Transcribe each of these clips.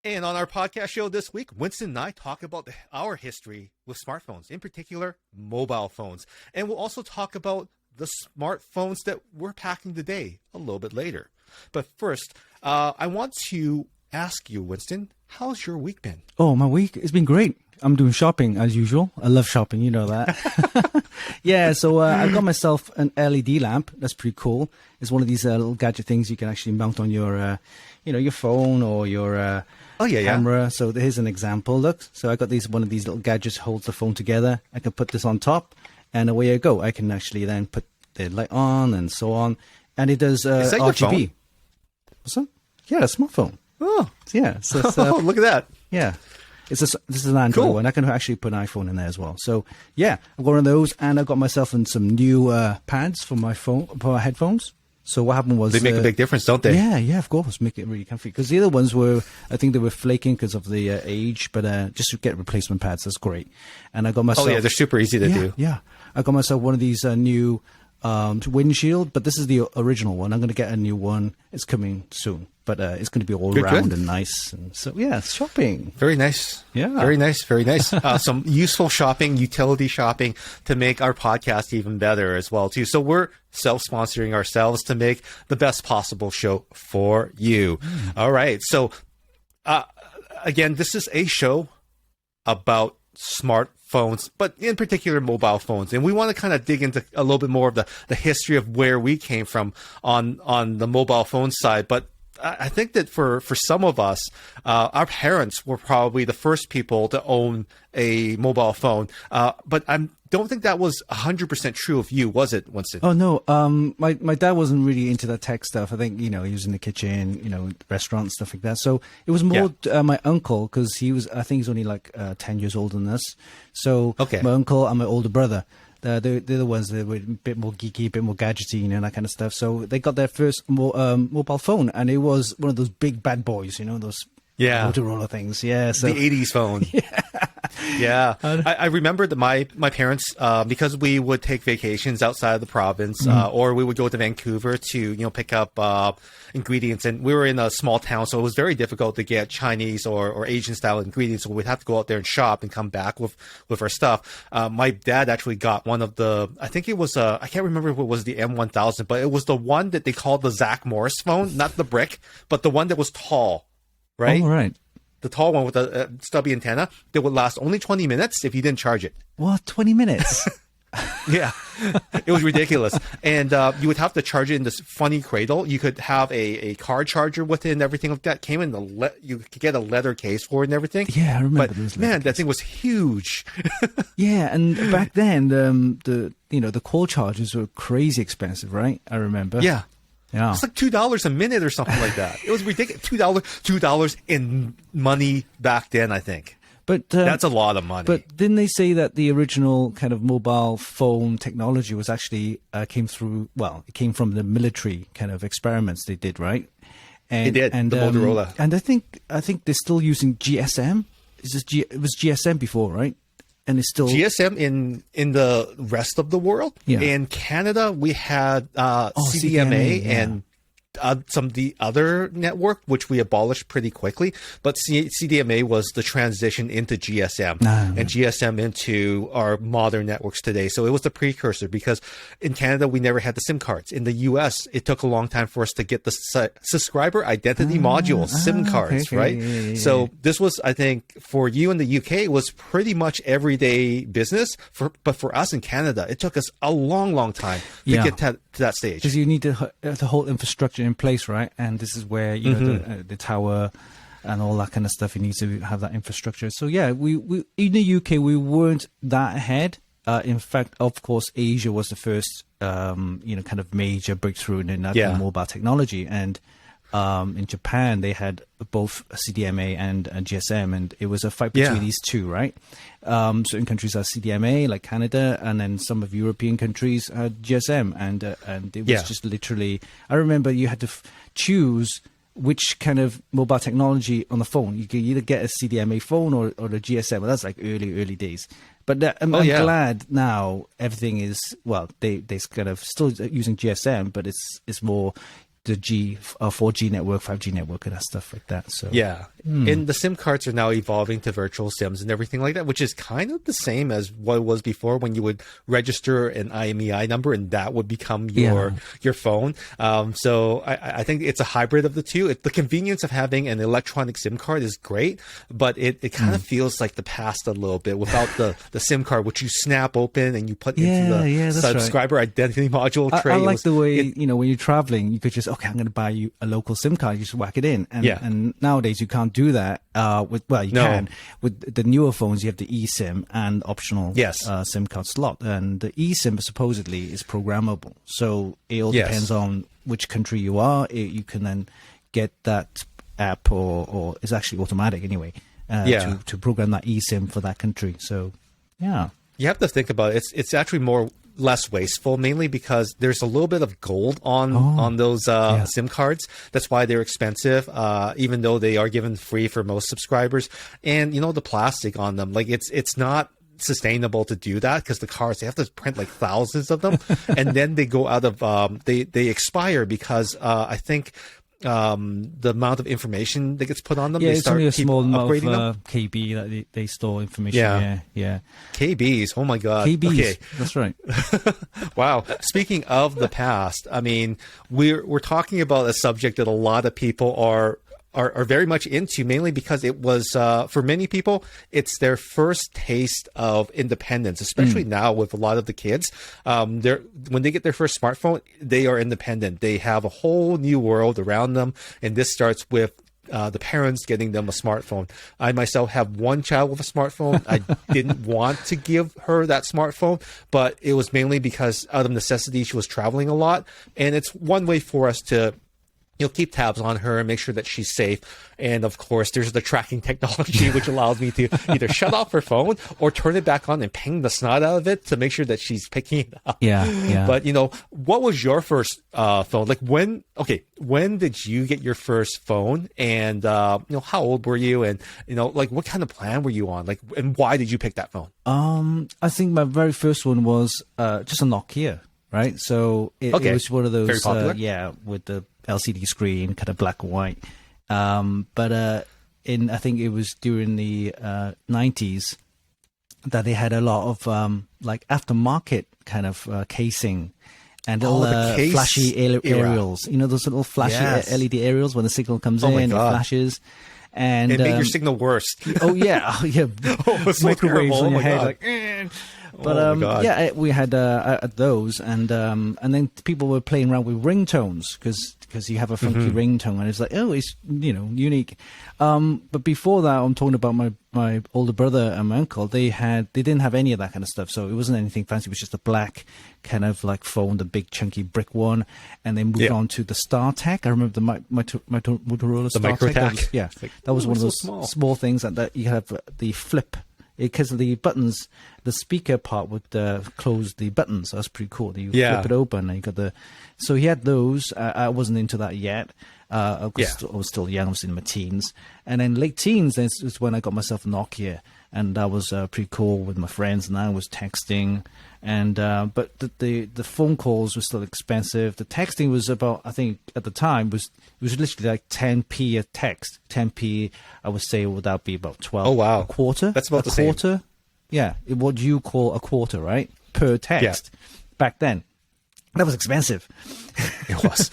And on our podcast show this week, Winston and I talk about our history with smartphones, in particular, mobile phones. And we'll also talk about the smartphones that we're packing today a little bit later. But first, I want to ask you, Winston, how's your week been? Oh, my week? It's been great. I'm doing shopping as usual. I love shopping, you know that. Yeah, so I got myself an LED lamp. That's pretty cool. It's one of these little gadget things you can actually mount on your, your phone or your camera. So here's an example. Look, so I got one of these little gadgets holds the phone together. I can put this on top, and away I go. I can actually then put the light on and so on, and it does RGB. What's that? Yeah, a smartphone. Oh, yeah. So look at that. Yeah. This is an Android one. I can actually put an iPhone in there as well. So yeah, I've got one of those, and I've got myself in some new pads for my phone, for my headphones. So what happened was they make a big difference, don't they? Yeah, of course, make it really comfy. Because the other ones I think they were flaking because of the age, but just to get replacement pads, that's great. And I got myself. Oh yeah, they're super easy to do. Yeah, I got myself one of these new windshield, but this is the original one. I'm going to get a new one. It's coming soon, but it's going to be all round and nice. And so yeah, shopping. Very nice. Yeah, very nice. Very nice. Some useful shopping, utility shopping to make our podcast even better as well too. So we're self-sponsoring ourselves to make the best possible show for you. All right. So again, this is a show about smartphones, but in particular mobile phones, and we want to kind of dig into a little bit more of the history of where we came from on the mobile phone side. But I think that for some of us, our parents were probably the first people to own a mobile phone, but I don't think that was 100% true of you, was it, Winston? Oh no, my dad wasn't really into that tech stuff. I think he was in the kitchen, restaurants, stuff like that. So it was more my uncle, because I think he's only like 10 years older than us. So my uncle and my older brother, they're the ones that were a bit more geeky, a bit more gadgety, that kind of stuff. So they got their first mobile phone, and it was one of those big bad boys, those Motorola things. Yeah, so the 80s phone. Yeah, I remember that my parents, because we would take vacations outside of the province, or we would go to Vancouver to pick up ingredients, and we were in a small town, so it was very difficult to get Chinese or Asian style ingredients. So we'd have to go out there and shop and come back with our stuff. My dad actually got one of I think it was I can't remember if it was the M1000, but it was the one that they called the Zach Morris phone, not the brick, but the one that was tall, right? Oh, right. The tall one with the stubby antenna that would last only 20 minutes if you didn't charge it. What, 20 minutes? Yeah, it was ridiculous. And you would have to charge it in this funny cradle. You could have a car charger with it and everything like that. Came in you could get a leather case for it and everything. Yeah, I remember those. Man, that thing was huge. Yeah, and back then the call chargers were crazy expensive, right? I remember. Yeah. Yeah. It's like $2 a minute or something like that. It was ridiculous. $2 in money back then, I think. But that's a lot of money. But didn't they say that the original kind of mobile phone technology was actually it came from the military kind of experiments they did, right? And, it did. And the Motorola. And I think they're still using GSM. It was GSM before, right? And it's still GSM in the rest of the world. Yeah. In Canada, we had CDMA and some of the other network, which we abolished pretty quickly. But CDMA was the transition into GSM and GSM into our modern networks today. So it was the precursor, because in Canada, we never had the SIM cards. In the US, it took a long time for us to get the subscriber identity module, SIM cards, right? Yeah. So this was, I think, for you in the UK, it was pretty much everyday business. But for us in Canada, it took us a long, long time to get to that stage. Because you need the whole infrastructure in place, right? And this is where the tower and all that kind of stuff, you need to have that infrastructure. So yeah, we in the UK we weren't that ahead. In fact, of course, Asia was the first kind of major breakthrough in mobile technology, and in Japan they had both CDMA and GSM, and it was a fight between these two, right? Certain countries had CDMA, like Canada, and then some of European countries had GSM, and it was just literally. I remember you had to choose which kind of mobile technology on the phone. You could either get a CDMA phone or a GSM. Well, that's like early days. But I'm glad now everything is, well, they kind of still using GSM, but it's more the 4G network, 5G network, and that stuff like that. So yeah, and the SIM cards are now evolving to virtual SIMs and everything like that, which is kind of the same as what it was before when you would register an IMEI number and that would become your phone. So I think it's a hybrid of the two. The convenience of having an electronic SIM card is great, but it kind of feels like the past a little bit without the SIM card, which you snap open and you put into the subscriber identity module tray. I like the way, when you're traveling, you could just, okay, I'm going to buy you a local SIM card. You just whack it in. And nowadays you can't do that. You can. With the newer phones, you have the eSIM and optional SIM card slot. And the eSIM supposedly is programmable. So it all depends on which country you are. You can then get that app, or it's actually automatic anyway, to program that eSIM for that country. So, yeah. You have to think about it. It's actually less wasteful, mainly because there's a little bit of gold on those SIM cards. That's why they're expensive, even though they are given free for most subscribers. And the plastic on them, like it's not sustainable to do that, because the cards, they have to print like thousands of them, and then they go out of they expire, because I think the amount of information that gets put on them, they it's start only a small amount upgrading of KB that they store information. Yeah. KBs. Oh my God. KBs. Okay. That's right. Wow. Speaking of the past, I mean, we're talking about a subject that a lot of people are very much into, mainly because it was, for many people, it's their first taste of independence, especially now with a lot of the kids. When they get their first smartphone, they are independent. They have a whole new world around them. And this starts with the parents getting them a smartphone. I myself have one child with a smartphone. I didn't want to give her that smartphone, but it was mainly because out of necessity, she was traveling a lot. And it's one way for us to keep tabs on her and make sure that she's safe. And of course, there's the tracking technology, which allows me to either shut off her phone or turn it back on and ping the snot out of it to make sure that she's picking it up. Yeah. But, what was your first phone? Like when did you get your first phone? And, how old were you? And, like what kind of plan were you on? Like, and why did you pick that phone? I think my very first one was just a Nokia, right? So it was one of those, very popular. with the LCD screen, kind of black and white. But I think it was during the 90s that they had a lot of like aftermarket kind of casing and all flashy aerials. Those little flashy LED aerials when the signal comes in, it flashes. And make your signal worse. Microwaves on your head, God. like. But we had those, and then people were playing around with ringtones because you have a funky ringtone, and it's like, it's unique. But before that, I'm talking about my older brother and my uncle. They didn't have any of that kind of stuff, so it wasn't anything fancy. It was just a black kind of like phone, the big chunky brick one, and they moved on to the StarTech. I remember the Motorola StarTech. That was one of those small things that you have the flip. Because of the buttons, the speaker part would close the buttons. So that's pretty cool. You flip it open, and you got So he had those. I wasn't into that yet. I was still young. I was in my teens, and then late teens is when I got myself a Nokia, and that was pretty cool with my friends. And I was texting, and but the phone calls were still expensive. The texting was about, I think at the time was literally like 10p a text. 10p, I would say, would that be about 12? Oh wow, a quarter. That's about a quarter. Same. Yeah, what you call a quarter, right? Per text. Back then. That was expensive. It was.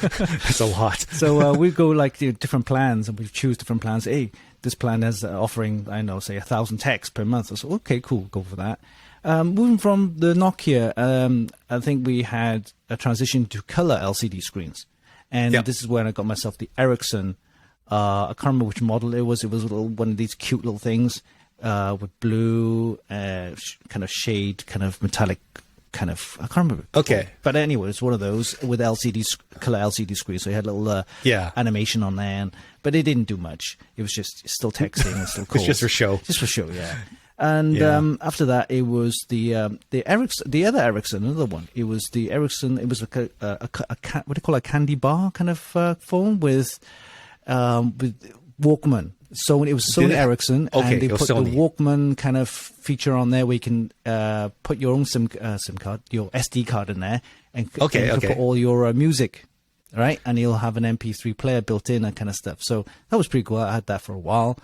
It's a lot. So we go like different plans, and we choose different plans. Hey, this plan is offering, I know, say 1,000 texts per month. So okay, cool, go for that. Moving from the Nokia, I think we had a transition to color LCD screens, and this is when I got myself the Ericsson. I can't remember which model it was. It was one of these cute little things with blue, kind of shade, kind of metallic. Kind of, I can't remember. Okay. But anyway, it's one of those with color LCD screen. So you had a little animation on there, but it didn't do much. It was just still texting. It's still cool. It's just for show. Just for show, yeah. And after that, it was the Ericsson, the other Ericsson, another one. It was the Ericsson. It was like a what do you call it, a candy bar kind of phone with Walkman. So it was Sony Ericsson, and they put the Walkman kind of feature on there where you can put your own SIM card, your SD card in there, and you can put all your music right? And you'll have an MP3 player built in, that kind of stuff. So that was pretty cool. I had that for a while.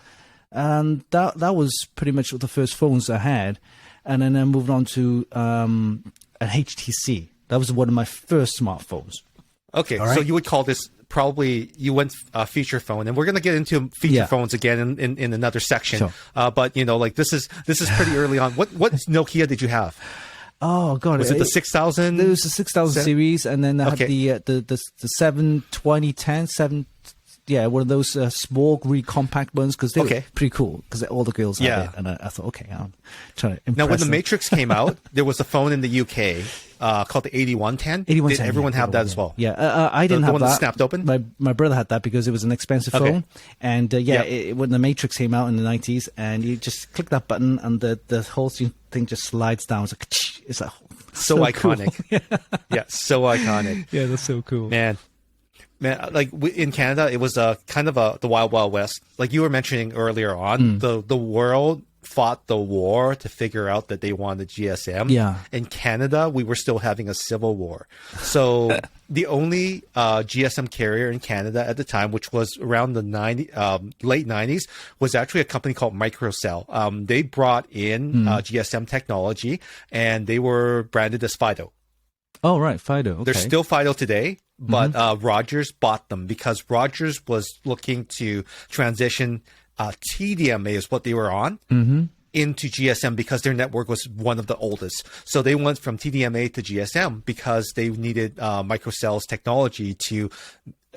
And that was pretty much the first phones I had. And then I moved on to an HTC. That was one of my first smartphones. Okay, so you would call this probably, you went feature phone, and we're going to get into feature phones again in another section. Sure. But, you know, like this is pretty early on. What Nokia did you have? Oh God! Was it the 6000? There was the 6000 series, and then I had the 72010 yeah, one of those small, really compact ones, because they were pretty cool, because all the girls had it. And I thought, okay, I'm trying to impress Now, when the them. Matrix came out, there was a phone in the UK called the 8110. 8110. Did everyone have that as well? Yeah, I didn't have one that. That snapped open? My brother had that because it was an expensive phone. And when the Matrix came out in the 90s, and you just click that button, and the whole thing just slides down. It's like so iconic. Cool. Yeah, so iconic. Yeah, that's so cool. Man, like in Canada, it was kind of the Wild Wild West. Like you were mentioning earlier on, the world fought the war to figure out that they wanted GSM. Yeah. In Canada, we were still having a civil war. So the only GSM carrier in Canada at the time, which was around the late 90s, was actually a company called Microcell. They brought in GSM technology, and they were branded as Fido. Oh, right, Fido. Okay. They're still Fido today, but Rogers bought them because Rogers was looking to transition TDMA is what they were on into GSM because their network was one of the oldest. So they went from TDMA to GSM because they needed Microcell's technology to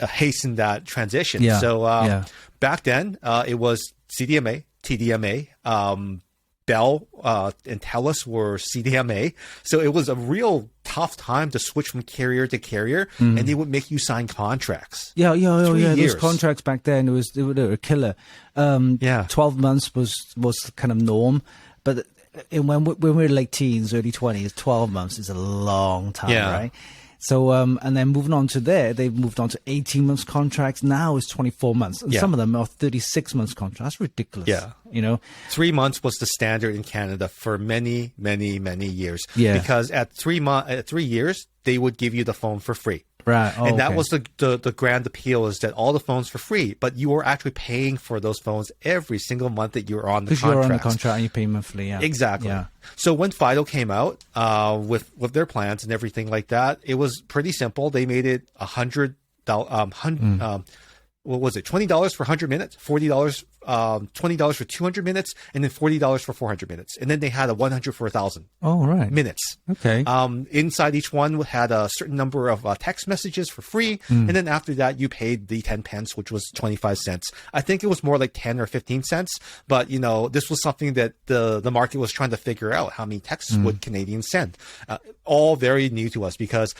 hasten that transition. Yeah. So back then, it was CDMA, TDMA, Bell and TELUS were CDMA. So it was a real tough time to switch from carrier to carrier, and they would make you sign contracts. Yeah. Those contracts back then, they were a killer. 12 months was kind of norm, but when we were late teens, early 20s, 12 months is a long time, right? So, and then moving on to they've moved on to 18 months contracts. Now it's 24 months. And some of them are 36 months contracts. That's ridiculous. Yeah. You know, 3 months was the standard in Canada for many, many, many years. Yeah. Because at 3 years, they would give you the phone for free. Right. Oh, and that was the grand appeal, is that all the phones for free, but you were actually paying for those phones every single month that you were on the contract. Because you're on the contract and you pay monthly, Exactly. Yeah. So when Fido came out with their plans and everything like that, it was pretty simple. They made it $100, what was it? $20 for 100 minutes, $40, $20 for 200 minutes, and then $40 for 400 minutes. And then they had a 100 for 1,000 minutes. Okay. Inside each one had a certain number of text messages for free. And then after that, you paid the 10 pence, which was 25 cents. I think it was more like 10 or 15 cents. But, you know, this was something that the market was trying to figure out. How many texts would Canadians send? All very new to us, because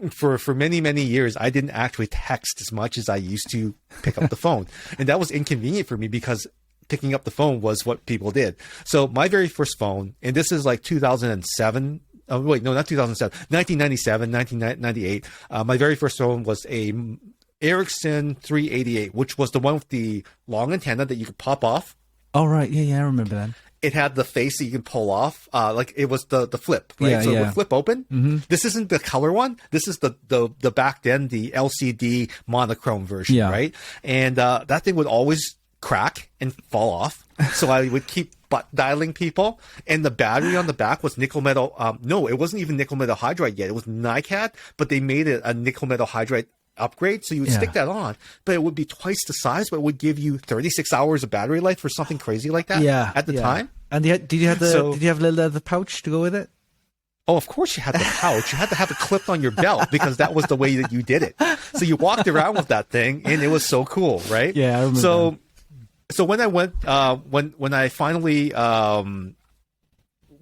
for many, many years, I didn't actually text as much as I used to pick up the phone. And that was inconvenient for me because picking up the phone was what people did. So my very first phone, and this is like 2007. Oh, wait, no, not 2007, 1997, 1998. My very first phone was a Ericsson 388, which was the one with the long antenna that you could pop off. Oh, right. Yeah, I remember that. It had the face that you can pull off, like it was the flip, right? So it would flip open. This isn't the color one. This is the back then, the LCD monochrome version, right? And that thing would always crack and fall off. So I would keep dialing people, and the battery on the back was nickel metal. No, it wasn't even nickel metal hydride yet. It was NiCad, but they made it a nickel metal hydride upgrade, so you would stick that on, but it would be twice the size, but it would give you 36 hours of battery life for something crazy like that at the time. And did you have the pouch to go with it? Oh, of course you had the pouch. You had to have it clipped on your belt because that was the way that you did it. So you walked around with that thing, and it was so cool, right? Yeah, I remember. So when I went, when I finally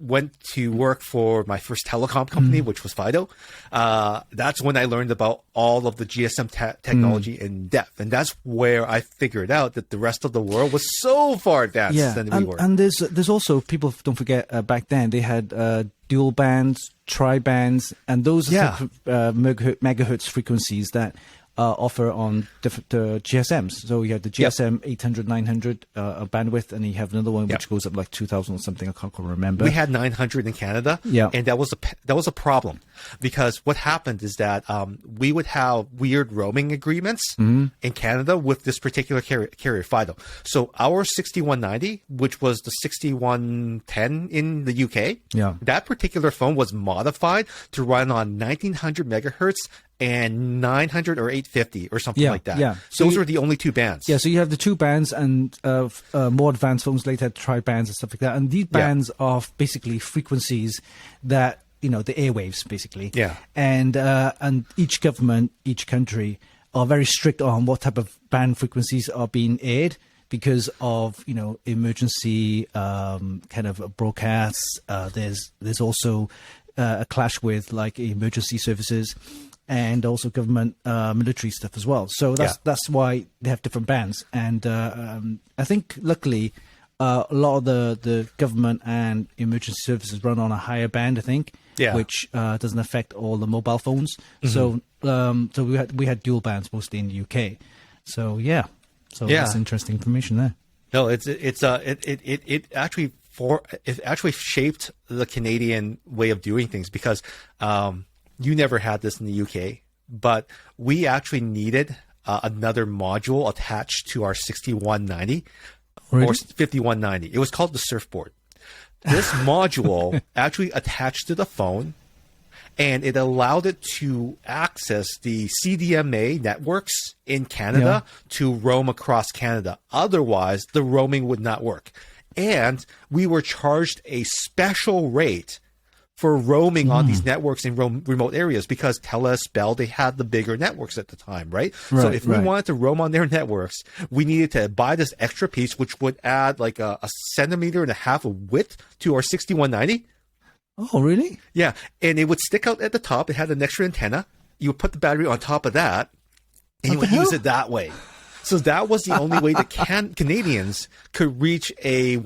went to work for my first telecom company, which was Fido, that's when I learned about all of the GSM technology in depth. And that's where I figured out that the rest of the world was so far advanced than we were. And there's also, people don't forget, back then they had dual bands, tri-bands, and those are megahertz frequencies that offer on different GSMs. So you have the GSM 800, 900 bandwidth, and you have another one which goes up like 2,000 or something. I can't remember. We had 900 in Canada, and that was a problem, because what happened is that we would have weird roaming agreements in Canada with this particular carrier, Fido. So our 6190, which was the 6110 in the UK, that particular phone was modified to run on 1900 megahertz and 900 or 850 or something like that. Yeah. So those were the only two bands. Yeah, so you have the two bands, and more advanced phones later had tri-bands and stuff like that. And these bands are basically frequencies that, the airwaves, basically. Yeah. And each government, each country are very strict on what type of band frequencies are being aired because of, emergency kind of broadcasts. There's also a clash with like emergency services, and also government military stuff as well. So that's why they have different bands. And I think luckily a lot of the government and emergency services run on a higher band, I think, which doesn't affect all the mobile phones. So we had dual bands mostly in the UK. So that's interesting information there. No, it actually shaped the Canadian way of doing things, because you never had this in the UK, but we actually needed another module attached to our 6190 or 5190. It was called the surfboard. This module actually attached to the phone, and it allowed it to access the CDMA networks in Canada to roam across Canada. Otherwise, the roaming would not work. And we were charged a special rate for roaming on these networks in remote areas, because TELUS, Bell, they had the bigger networks at the time, right? So if we wanted to roam on their networks, we needed to buy this extra piece, which would add like a centimeter and a half of width to our 6190. Oh, really? Yeah. And it would stick out at the top. It had an extra antenna. You would put the battery on top of that, and you would use it that way. So that was the only way that Canadians could reach a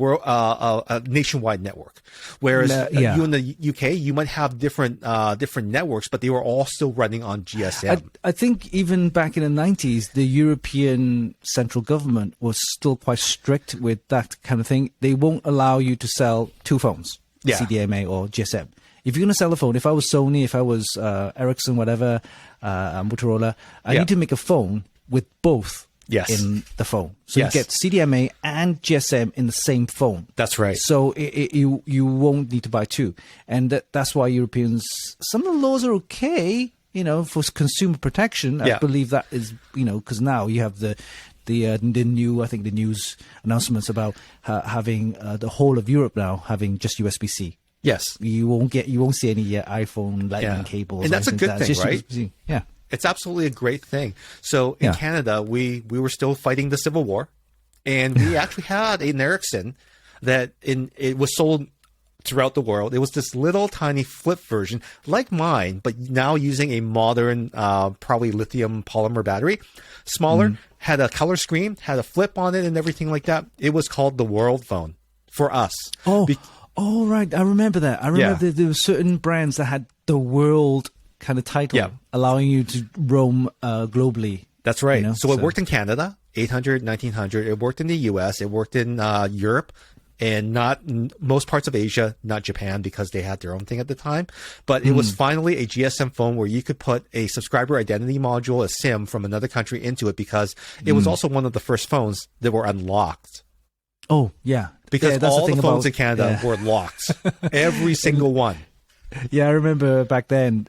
nationwide network. Whereas you in the UK, you might have different networks, but they were all still running on GSM. I think even back in the 90s, the European central government was still quite strict with that kind of thing. They won't allow you to sell two phones, CDMA or GSM. If you're going to sell a phone, if I was Sony, if I was Ericsson, whatever, Motorola, I need to make a phone with both. In the phone. So you get CDMA and GSM in the same phone. That's right. So you won't need to buy two. And that's why Europeans, some of the laws are okay, for consumer protection. I believe that is, because now you have the new, I think the news announcements about having the whole of Europe now having just USB-C. Yes. You won't see any iPhone lightning cables. And that's a good thing, right? USB-C. Yeah. It's absolutely a great thing. So in Canada, we were still fighting the Civil War, and we actually had an Ericsson that it was sold throughout the world. It was this little tiny flip version like mine, but now using a modern, probably lithium polymer battery, smaller, had a color screen, had a flip on it and everything like that. It was called the World Phone for us. Oh, right. I remember that. I remember there were certain brands that had the World kind of title, allowing you to roam globally. That's right. So it worked in Canada, 800, 1900. It worked in the US. It worked in Europe, and not most parts of Asia, not Japan, because they had their own thing at the time. But it was finally a GSM phone where you could put a subscriber identity module, a SIM from another country into it, because it was also one of the first phones that were unlocked. Oh, yeah. Because all the phones in Canada were locked. Every single one. Yeah, I remember back then,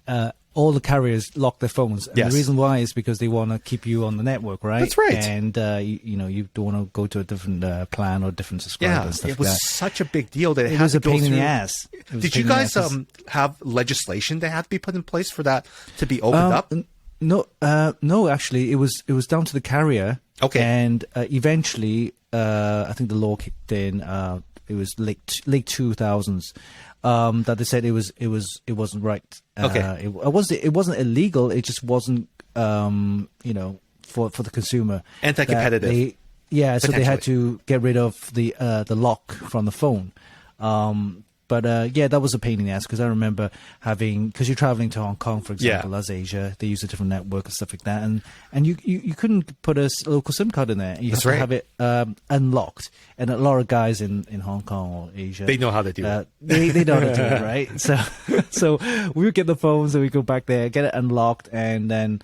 all the carriers locked their phones. And the reason why is because they want to keep you on the network, right? That's right. And, you don't want to go to a different plan or different subscriber and stuff it was such a big deal that it was a pain in the ass. Did you guys have legislation that had to be put in place for that to be opened up? No, actually, it was down to the carrier. Okay. And eventually, I think the law kicked in. It was late 2000s. That they said it wasn't right. Okay. It wasn't illegal. It just wasn't for the consumer. Anti-competitive. So they had to get rid of the lock from the phone. But yeah, that was a pain in the ass because I remember because you're traveling to Hong Kong, for example, as Asia, they use a different network and stuff like that, and you couldn't put a local SIM card in there. You have to have it unlocked, and a lot of guys in Hong Kong or Asia, they know how to do it. They know how to do it, right? So we would get the phones and we go back there, get it unlocked, and then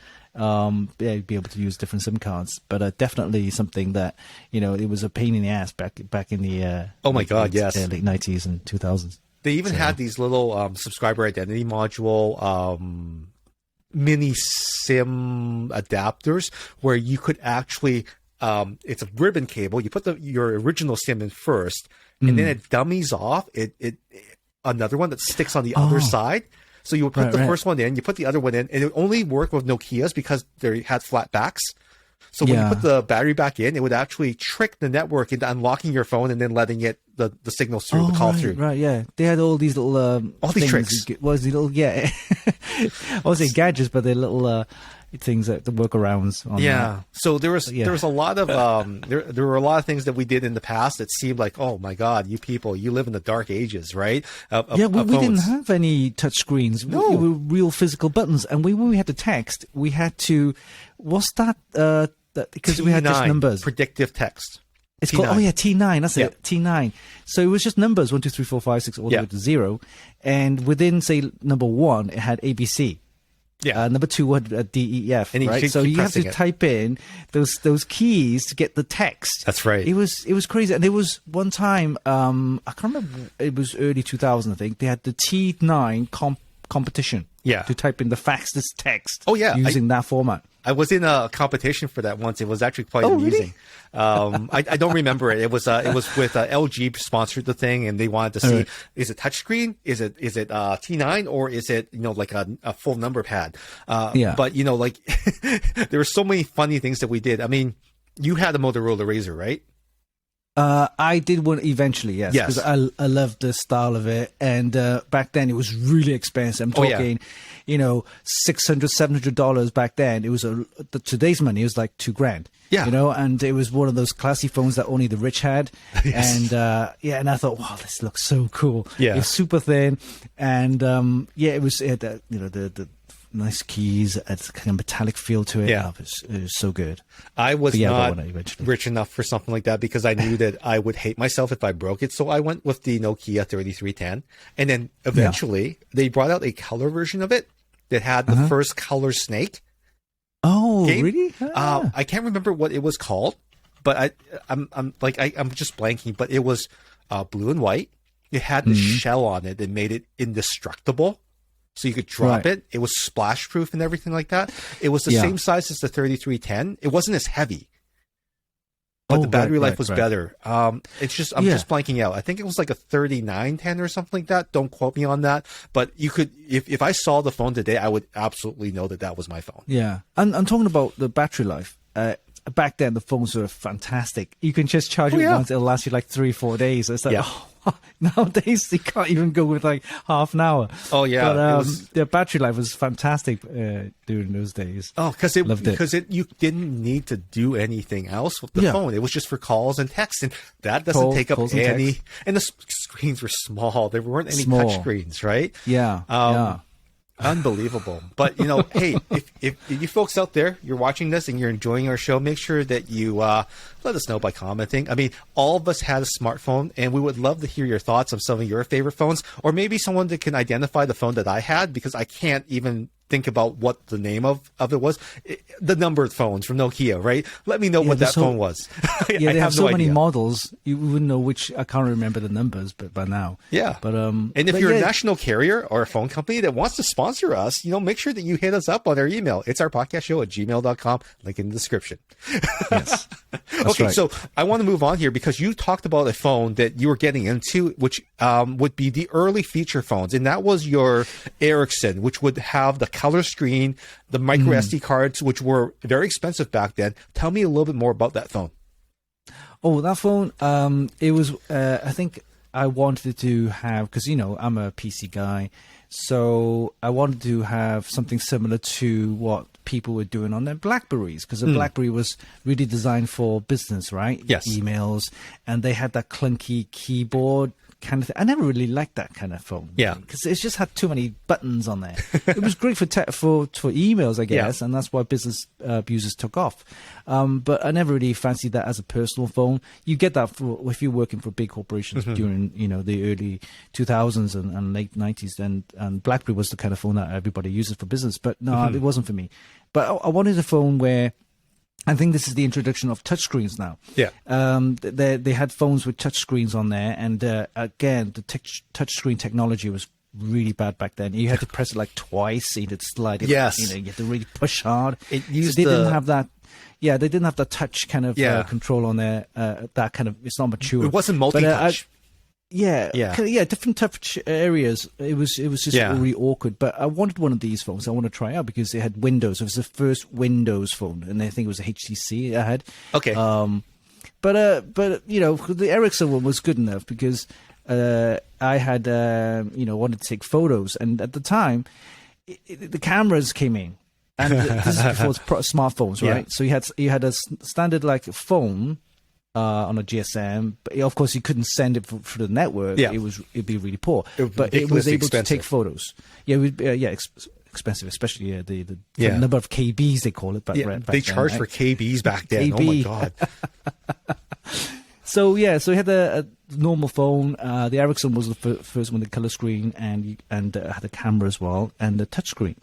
be able to use different SIM cards. But definitely something that it was a pain in the ass back in the late 90s and 2000s. They even had these little subscriber identity module mini SIM adapters where you could actually it's a ribbon cable. You put your original SIM in first, and then it dummies off it another one that sticks on the other side. So you would put the first one in, you put the other one in, and it only worked with Nokias because they had flat backs. So when you put the battery back in, it would actually trick the network into unlocking your phone and then letting the signals through, the call through. Right, yeah. They had all these little all these tricks. Was the little I won't say gadgets, but they're little things that the workarounds on that. So there was a lot of there were a lot of things that we did in the past that seemed like, oh my God, you people, you live in the dark ages, right? We didn't have any touch screens. No. We were real physical buttons, and when we had to text, we had to what's that because we had just numbers. Predictive text. It's called T9. That's it. T9. So it was just numbers 1, 2, 3, 4, 5, 6 all the way to 0, and within say number 1 it had ABC. Yeah. Number 2 had D, E, F. Right. So you have to type in those keys to get the text. That's right. It was crazy. And there was one time I can't remember. It was early 2000, I think. They had the T9 competition. Yeah. To type in the fastest text. Oh yeah. Using that format. I was in a competition for that once. It was actually quite amusing. Really? I don't remember it. It was with LG sponsored the thing, and they wanted to see is it touchscreen, is it T9, or is it like a full number pad? But there were so many funny things that we did. I mean, you had a Motorola Razr, right? I did one eventually, yes, because I loved the style of it, and back then it was really expensive. I'm talking, $600, $700 back then. It was today's money. It was like $2,000. Yeah, and it was one of those classy phones that only the rich had. Yes. And and I thought, wow, this looks so cool. Yeah, it's super thin, and it was the nice keys, it's kind of metallic feel to it. Yeah, it was so good. I was not rich enough for something like that because I knew that I would hate myself if I broke it. So I went with the Nokia 3310, and then eventually they brought out a color version of it that had the first color snake. Oh, game. Really? I can't remember what it was called, but I'm just blanking. But it was blue and white. It had the shell on it that made it indestructible. So you could drop it. It was splash proof and everything like that. It was the same size as the 3310. It wasn't as heavy, but the battery life was better. It's just I'm just blanking out. I think it was like a 3910 or something like that. Don't quote me on that. But you could, if I saw the phone today, I would absolutely know that was my phone. Yeah, and I'm talking about the battery life. Back then, the phones were fantastic. You can just charge it once; it'll last you like 3 or 4 days. It's like, nowadays you can't even go with like half an hour. Oh yeah, but the battery life was fantastic during those days. Oh, because you didn't need to do anything else with the phone. It was just for calls and text, and that doesn't take up any. And the screens were small. There weren't any touch screens, right? Yeah. Unbelievable. But hey, if you folks out there, you're watching this and you're enjoying our show, make sure that you let us know by commenting. I mean, all of us had a smartphone, and we would love to hear your thoughts on some of your favorite phones, or maybe someone that can identify the phone that I had, because I can't even think about what the name of it was. The numbered phones from Nokia, right? Let me know what that phone was. They have so many models, you wouldn't know which. I can't remember the numbers, but by now. Yeah. But and if you're a national carrier or a phone company that wants to sponsor us, make sure that you hit us up on our email. It's our podcast show at gmail.com. Link in the description. Yes. Okay, so I want to move on here because you talked about a phone that you were getting into, which would be the early feature phones, and that was your Ericsson, which would have the color screen, the micro SD cards, which were very expensive back then. Tell me a little bit more about that phone. Oh, that phone, it was, I think I wanted to have, because, I'm a PC guy, so I wanted to have something similar to what people were doing on their Blackberries, because the Blackberry was really designed for business, right? Yes. Emails, and they had that clunky keyboard kind of thing. I never really liked that kind of phone. Yeah. Because it just had too many buttons on there. It was great for emails, I guess, and that's why business users took off. But I never really fancied that as a personal phone. You get that if you're working for big corporations during, the early 2000s and late 90s. And BlackBerry was the kind of phone that everybody uses for business. But no, it wasn't for me. But I wanted a phone where, I think this is the introduction of touchscreens now. Yeah. They had phones with touchscreens on there, and again, the touchscreen technology was really bad back then. You had to press it like twice, and it'd slide it. Yes. You had to really push hard. It used they didn't have that. Yeah, they didn't have the touch kind of control on there. That kind of, it's not mature. It wasn't multi-touch. Different touch areas. It was just really awkward. But I wanted one of these phones. I want to try out because it had Windows. It was the first Windows phone, and I think it was a HTC I had. Okay. But the Ericsson one was good enough because I had wanted to take photos, and at the time, the cameras came in, and this is before smartphones, right? Yeah. So you had a standard like phone. On a GSM, but of course you couldn't send it through the network. Yeah. It'd be really poor. But it was able to take photos. Yeah, expensive, especially the number of KBs they call it. Back they charged for KBs back then. KB. Oh my god. So he had a normal phone. The Ericsson was the first one, the color screen, and had a camera as well, and a touchscreen.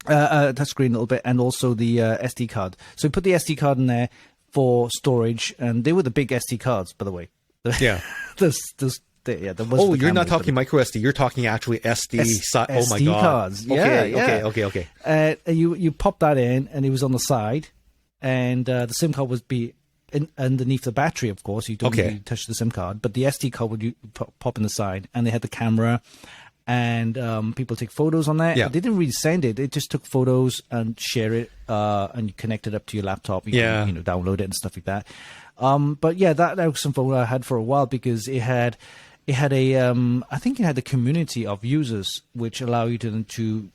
Touchscreen a little bit, and also the SD card. So we put the SD card in there for storage, and they were the big SD cards, by the way. Yeah. You're not talking micro SD. You're talking actually SD. Oh my god. Cards. Okay. You pop that in, and it was on the side, and the SIM card would be underneath the battery. Of course, you don't really touch the SIM card, but the SD card would pop in the side, and they had the camera. And people take photos on that. Yeah. They didn't really send it. They just took photos and share it, and you connect it up to your laptop. You can, download it and stuff like that. But yeah, that Ericsson phone I had for a while because it had I think it had a community of users which allow you to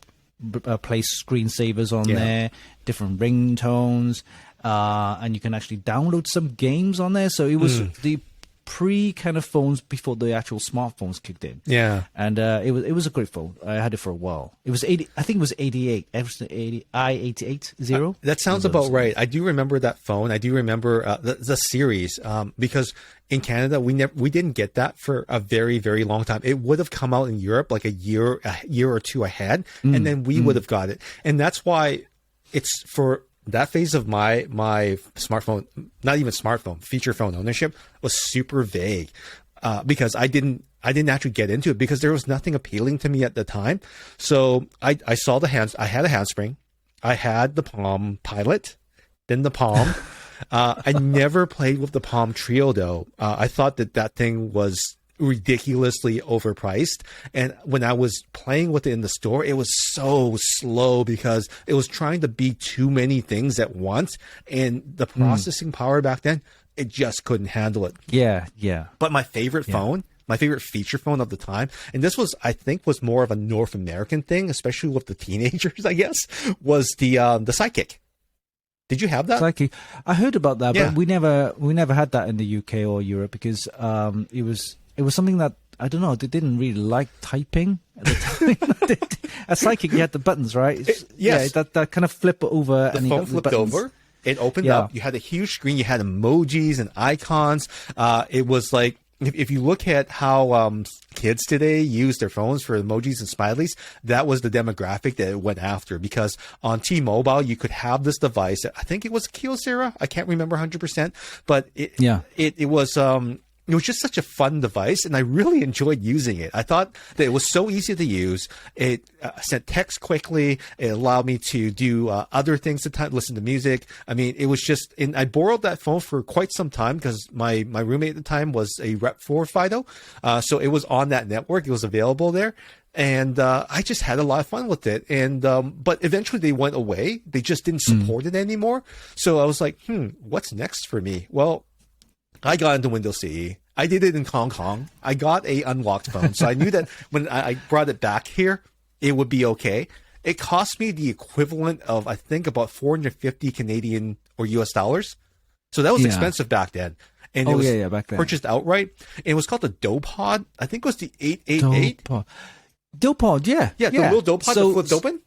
place screensavers on there, different ringtones, and you can actually download some games on there. So it was the pre kind of phones before the actual smartphones kicked in. Yeah. And it was a great phone. I had it for a while. It was 80, I think it was 88. i880. That sounds about right. I do remember that phone. I do remember the series because in Canada we didn't get that for a very, very long time. It would have come out in Europe like a year or two ahead, and then we would have got it. And that's why it's for that phase of my smartphone, not even smartphone, feature phone ownership was super vague because I didn't actually get into it because there was nothing appealing to me at the time. So I saw I had a handspring, I had the Palm Pilot, then the Palm. I never played with the Palm Trio though. I thought that thing was ridiculously overpriced, and when I was playing with it in the store, it was so slow because it was trying to be too many things at once, and the processing power back then, it just couldn't handle it. But my favorite phone, my favorite feature phone of the time, and this was, I think, was more of a North American thing, especially with the teenagers, I guess, was the Sidekick. Did you have that? Sidekick. I heard about that, but we never had that in the UK or Europe because it was something that, I don't know, they didn't really like typing at the time. A Sidekick, you had the buttons, right? Yes. Yeah, that kind of flip over. The phone flipped over. It opened up. You had a huge screen. You had emojis and icons. It was like, if you look at how kids today use their phones for emojis and smileys, that was the demographic that it went after. Because on T-Mobile, you could have this device. I think it was a Kyocera. I can't remember 100%. But it was... it was just such a fun device, and I really enjoyed using it. I thought that it was so easy to use. It sent text quickly. It allowed me to do other things, to listen to music. I mean, it was just, and I borrowed that phone for quite some time because my roommate at the time was a Rep 4 Fido. So it was on that network. It was available there. And I just had a lot of fun with it. And but eventually they went away. They just didn't support it anymore. So I was like, what's next for me? Well, I got into Windows CE. I did it in Hong Kong. I got a unlocked phone. So I knew that when I brought it back here, it would be okay. It cost me the equivalent of, I think, about 450 Canadian or US dollars. So that was expensive back then. and it was back then. purchased outright. And it was called the Dopod. I think it was the 888. Dopod, yeah. Yeah, the real Dopod that flipped open.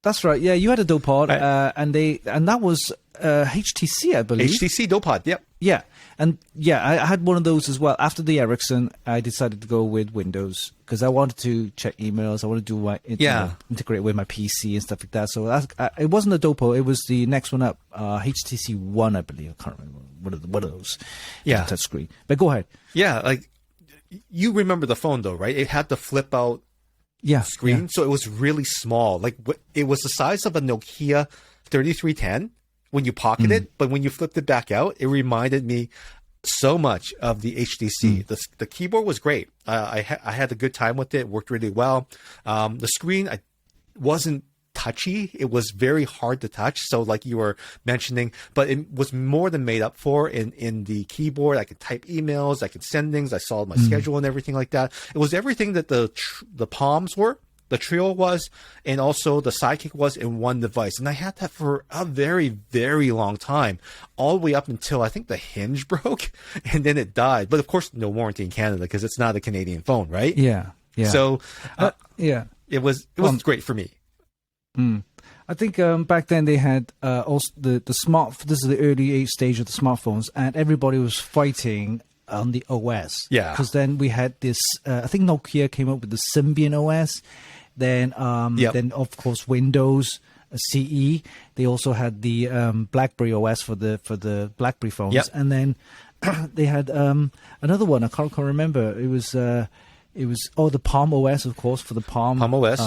That's right. Yeah, you had a Dopod, and that was HTC, I believe. HTC Dopod, yep. Yeah, and I had one of those as well. After the Ericsson, I decided to go with Windows because I wanted to check emails. I wanted to do integrate with my PC and stuff like that. So it wasn't a Dopod. It was the next one up, HTC One, I believe. I can't remember one of those. Yeah, touchscreen. But go ahead. Yeah, like you remember the phone though, right? It had the flip out screen, so it was really small. Like it was the size of a Nokia 3310 when you pocket it, but when you flipped it back out, it reminded me so much of the HTC. The keyboard was great. I had a good time with it. It worked really well. The screen wasn't touchy. It was very hard to touch. So like you were mentioning, but it was more than made up for in the keyboard. I could type emails. I could send things. I saw my schedule and everything like that. It was everything that the Palms were, the Trio was, and also the Sidekick was in one device. And I had that for a very, very long time, all the way up until I think the hinge broke and then it died. But of course, no warranty in Canada because it's not a Canadian phone, right? Yeah. Yeah. So, it was great for me. I think back then they had also the smart. This is the early stage of the smartphones, and everybody was fighting on the OS. Yeah, because then we had this. I think Nokia came up with the Symbian OS. Then of course Windows CE. They also had the Blackberry OS for the Blackberry phones, and then they had another one. I can't remember. It was the Palm OS, of course, for the Palm. Palm OS.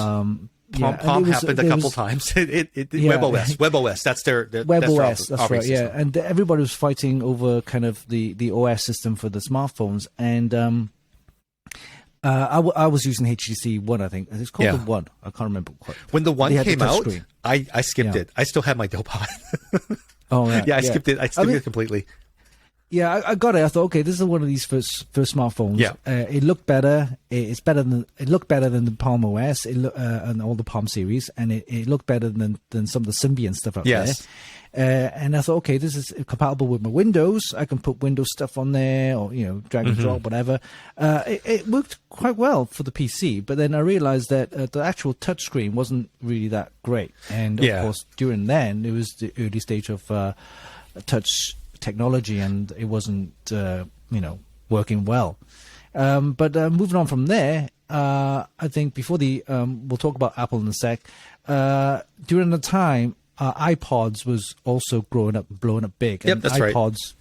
Palm happened a couple times. WebOS. That's their WebOS. That's right. system. Yeah, and everybody was fighting over kind of the OS system for the smartphones, and I was using HTC One. I think it's called the One. I can't remember quite. When the One came out, I skipped it. I still have my Dopod. I skipped it. I skipped it completely. Yeah, I got it. I thought, okay, this is one of these first smartphones. Yeah, it looked better. It looked better than the Palm OS and all the Palm series, and it looked better than some of the Symbian stuff out there. And I thought, okay, this is compatible with my Windows. I can put Windows stuff on there, or drag and drop, whatever. It worked quite well for the PC, but then I realized that the actual touchscreen wasn't really that great. And of course, during then, it was the early stage of touch technology, and it wasn't working well. But moving on from there, I think before we'll talk about Apple in a sec. During the time, iPods was also blowing up big. And that's iPods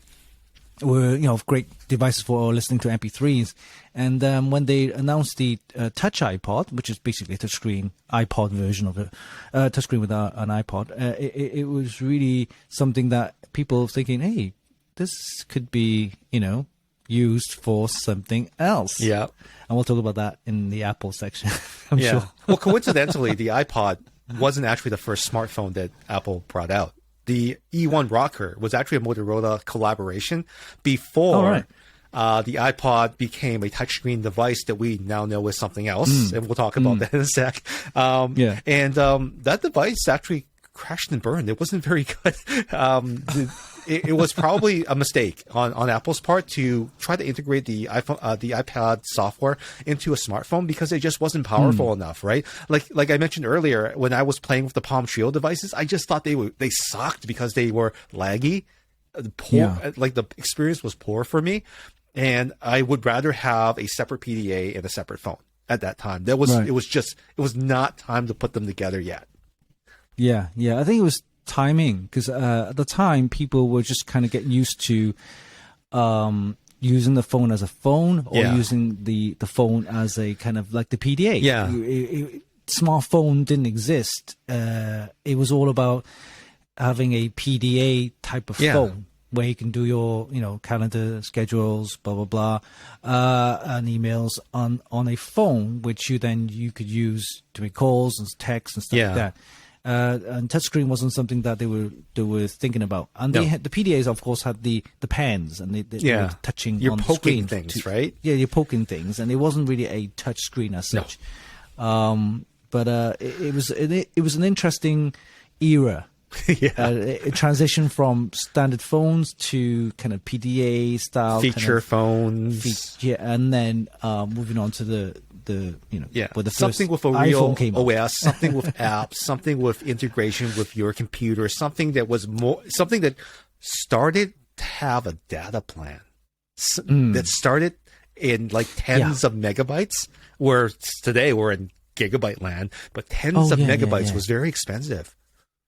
were great devices for listening to MP3s. And when they announced the Touch iPod, which is basically a touchscreen iPod version of it, touchscreen with an iPod, it was really something that people were thinking, hey, this could be used for something else. Yeah, and we'll talk about that in the Apple section. I'm sure. Well, coincidentally, the iPod wasn't actually the first smartphone that Apple brought out. The E1 Rocker was actually a Motorola collaboration before the iPod became a touchscreen device that we now know is something else, and we'll talk about that in a sec. And that device actually crashed and burned. It wasn't very good. It was probably a mistake on Apple's part to try to integrate the iPad software into a smartphone because it just wasn't powerful enough, right? Like I mentioned earlier, when I was playing with the Palm Trio devices, I just thought they sucked because they were laggy, like the experience was poor for me, and I would rather have a separate PDA and a separate phone at that time. It was not time to put them together yet. Yeah, I think it was timing because at the time people were just kind of getting used to using the phone as a phone or using the phone as a kind of like the PDA. Smartphone didn't exist. It was all about having a PDA type of phone where you can do your calendar schedules, blah blah blah, and emails on a phone, which you could use to make calls and texts and stuff like that. And touchscreen wasn't something that they were thinking about. And they had the PDAs, of course, had the pens and they were touching. You're on poking the screen things, right? Yeah, you're poking things, and it wasn't really a touch screen as such. But it was an interesting era Yeah. It transitioned from standard phones to kind of PDA style Feature phones. and then moving on to the with the something with first a real iPhone came out. OS, something with apps, something with integration with your computer, something that started to have a data plan that started in like tens of megabytes, where today we're in gigabyte land, but tens of megabytes was very expensive.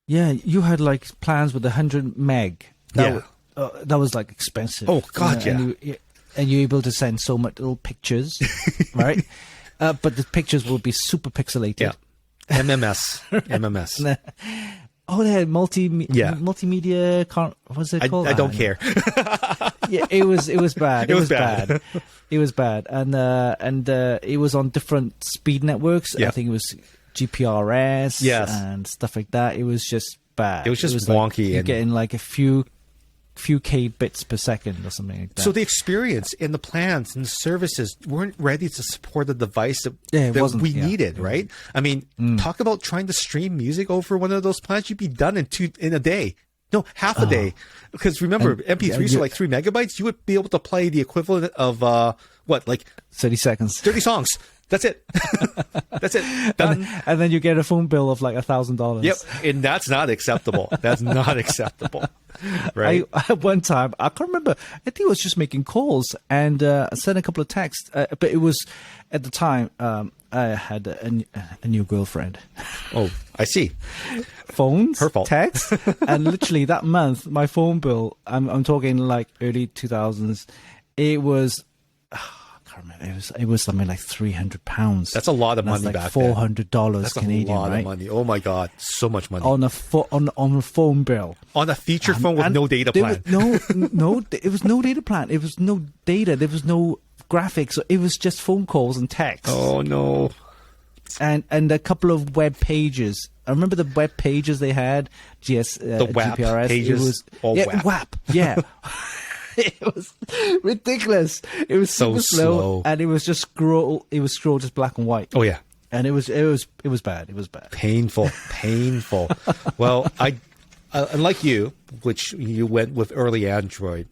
Yeah, you had like plans with 100 meg. That was like expensive. Oh God, and you're able to send so much little pictures, right? But the pictures will be super pixelated. Yeah, MMS. Oh, they had multimedia. What's it called? I don't care. Yeah, it was bad. It was bad. It was bad, and it was on different speed networks. Yeah. I think it was GPRS and stuff like that. It was just bad. It was just wonky. Like you're getting like a few K bits per second or something like that. So the experience in the plans and the services weren't ready to support the device that we needed, right? I mean, talk about trying to stream music over one of those plans. You'd be done in a day. No, half a day. Because remember, MP3s are like 3 megabytes. You would be able to play the equivalent of, 30 seconds. 30 songs. That's it. That's it. Done. And then you get a phone bill of like $1,000. Yep. And that's not acceptable. That's not acceptable. Right. One time, I can't remember. I think I was just making calls and sent a couple of texts. But it was, at the time, I had a new girlfriend. Oh, I see. Phones, her fault. Texts, and literally that month, my phone bill, I'm talking like early 2000s, it was... It was something like £300. That's a lot of money back then. $400 That's Canadian, a lot right? of money. Oh my God, so much money on a phone bill, on a feature phone with no data plan. It was no data plan. It was no data. There was no graphics. It was just phone calls and text. Oh no! And a couple of web pages. I remember the web pages they had. The WAP GPRS pages. WAP. Yeah. It was ridiculous. It was so super slow, and it was just scroll. It was scroll just black and white. Oh yeah, and it was bad. It was bad. Painful. Well, I unlike you, which you went with early Android,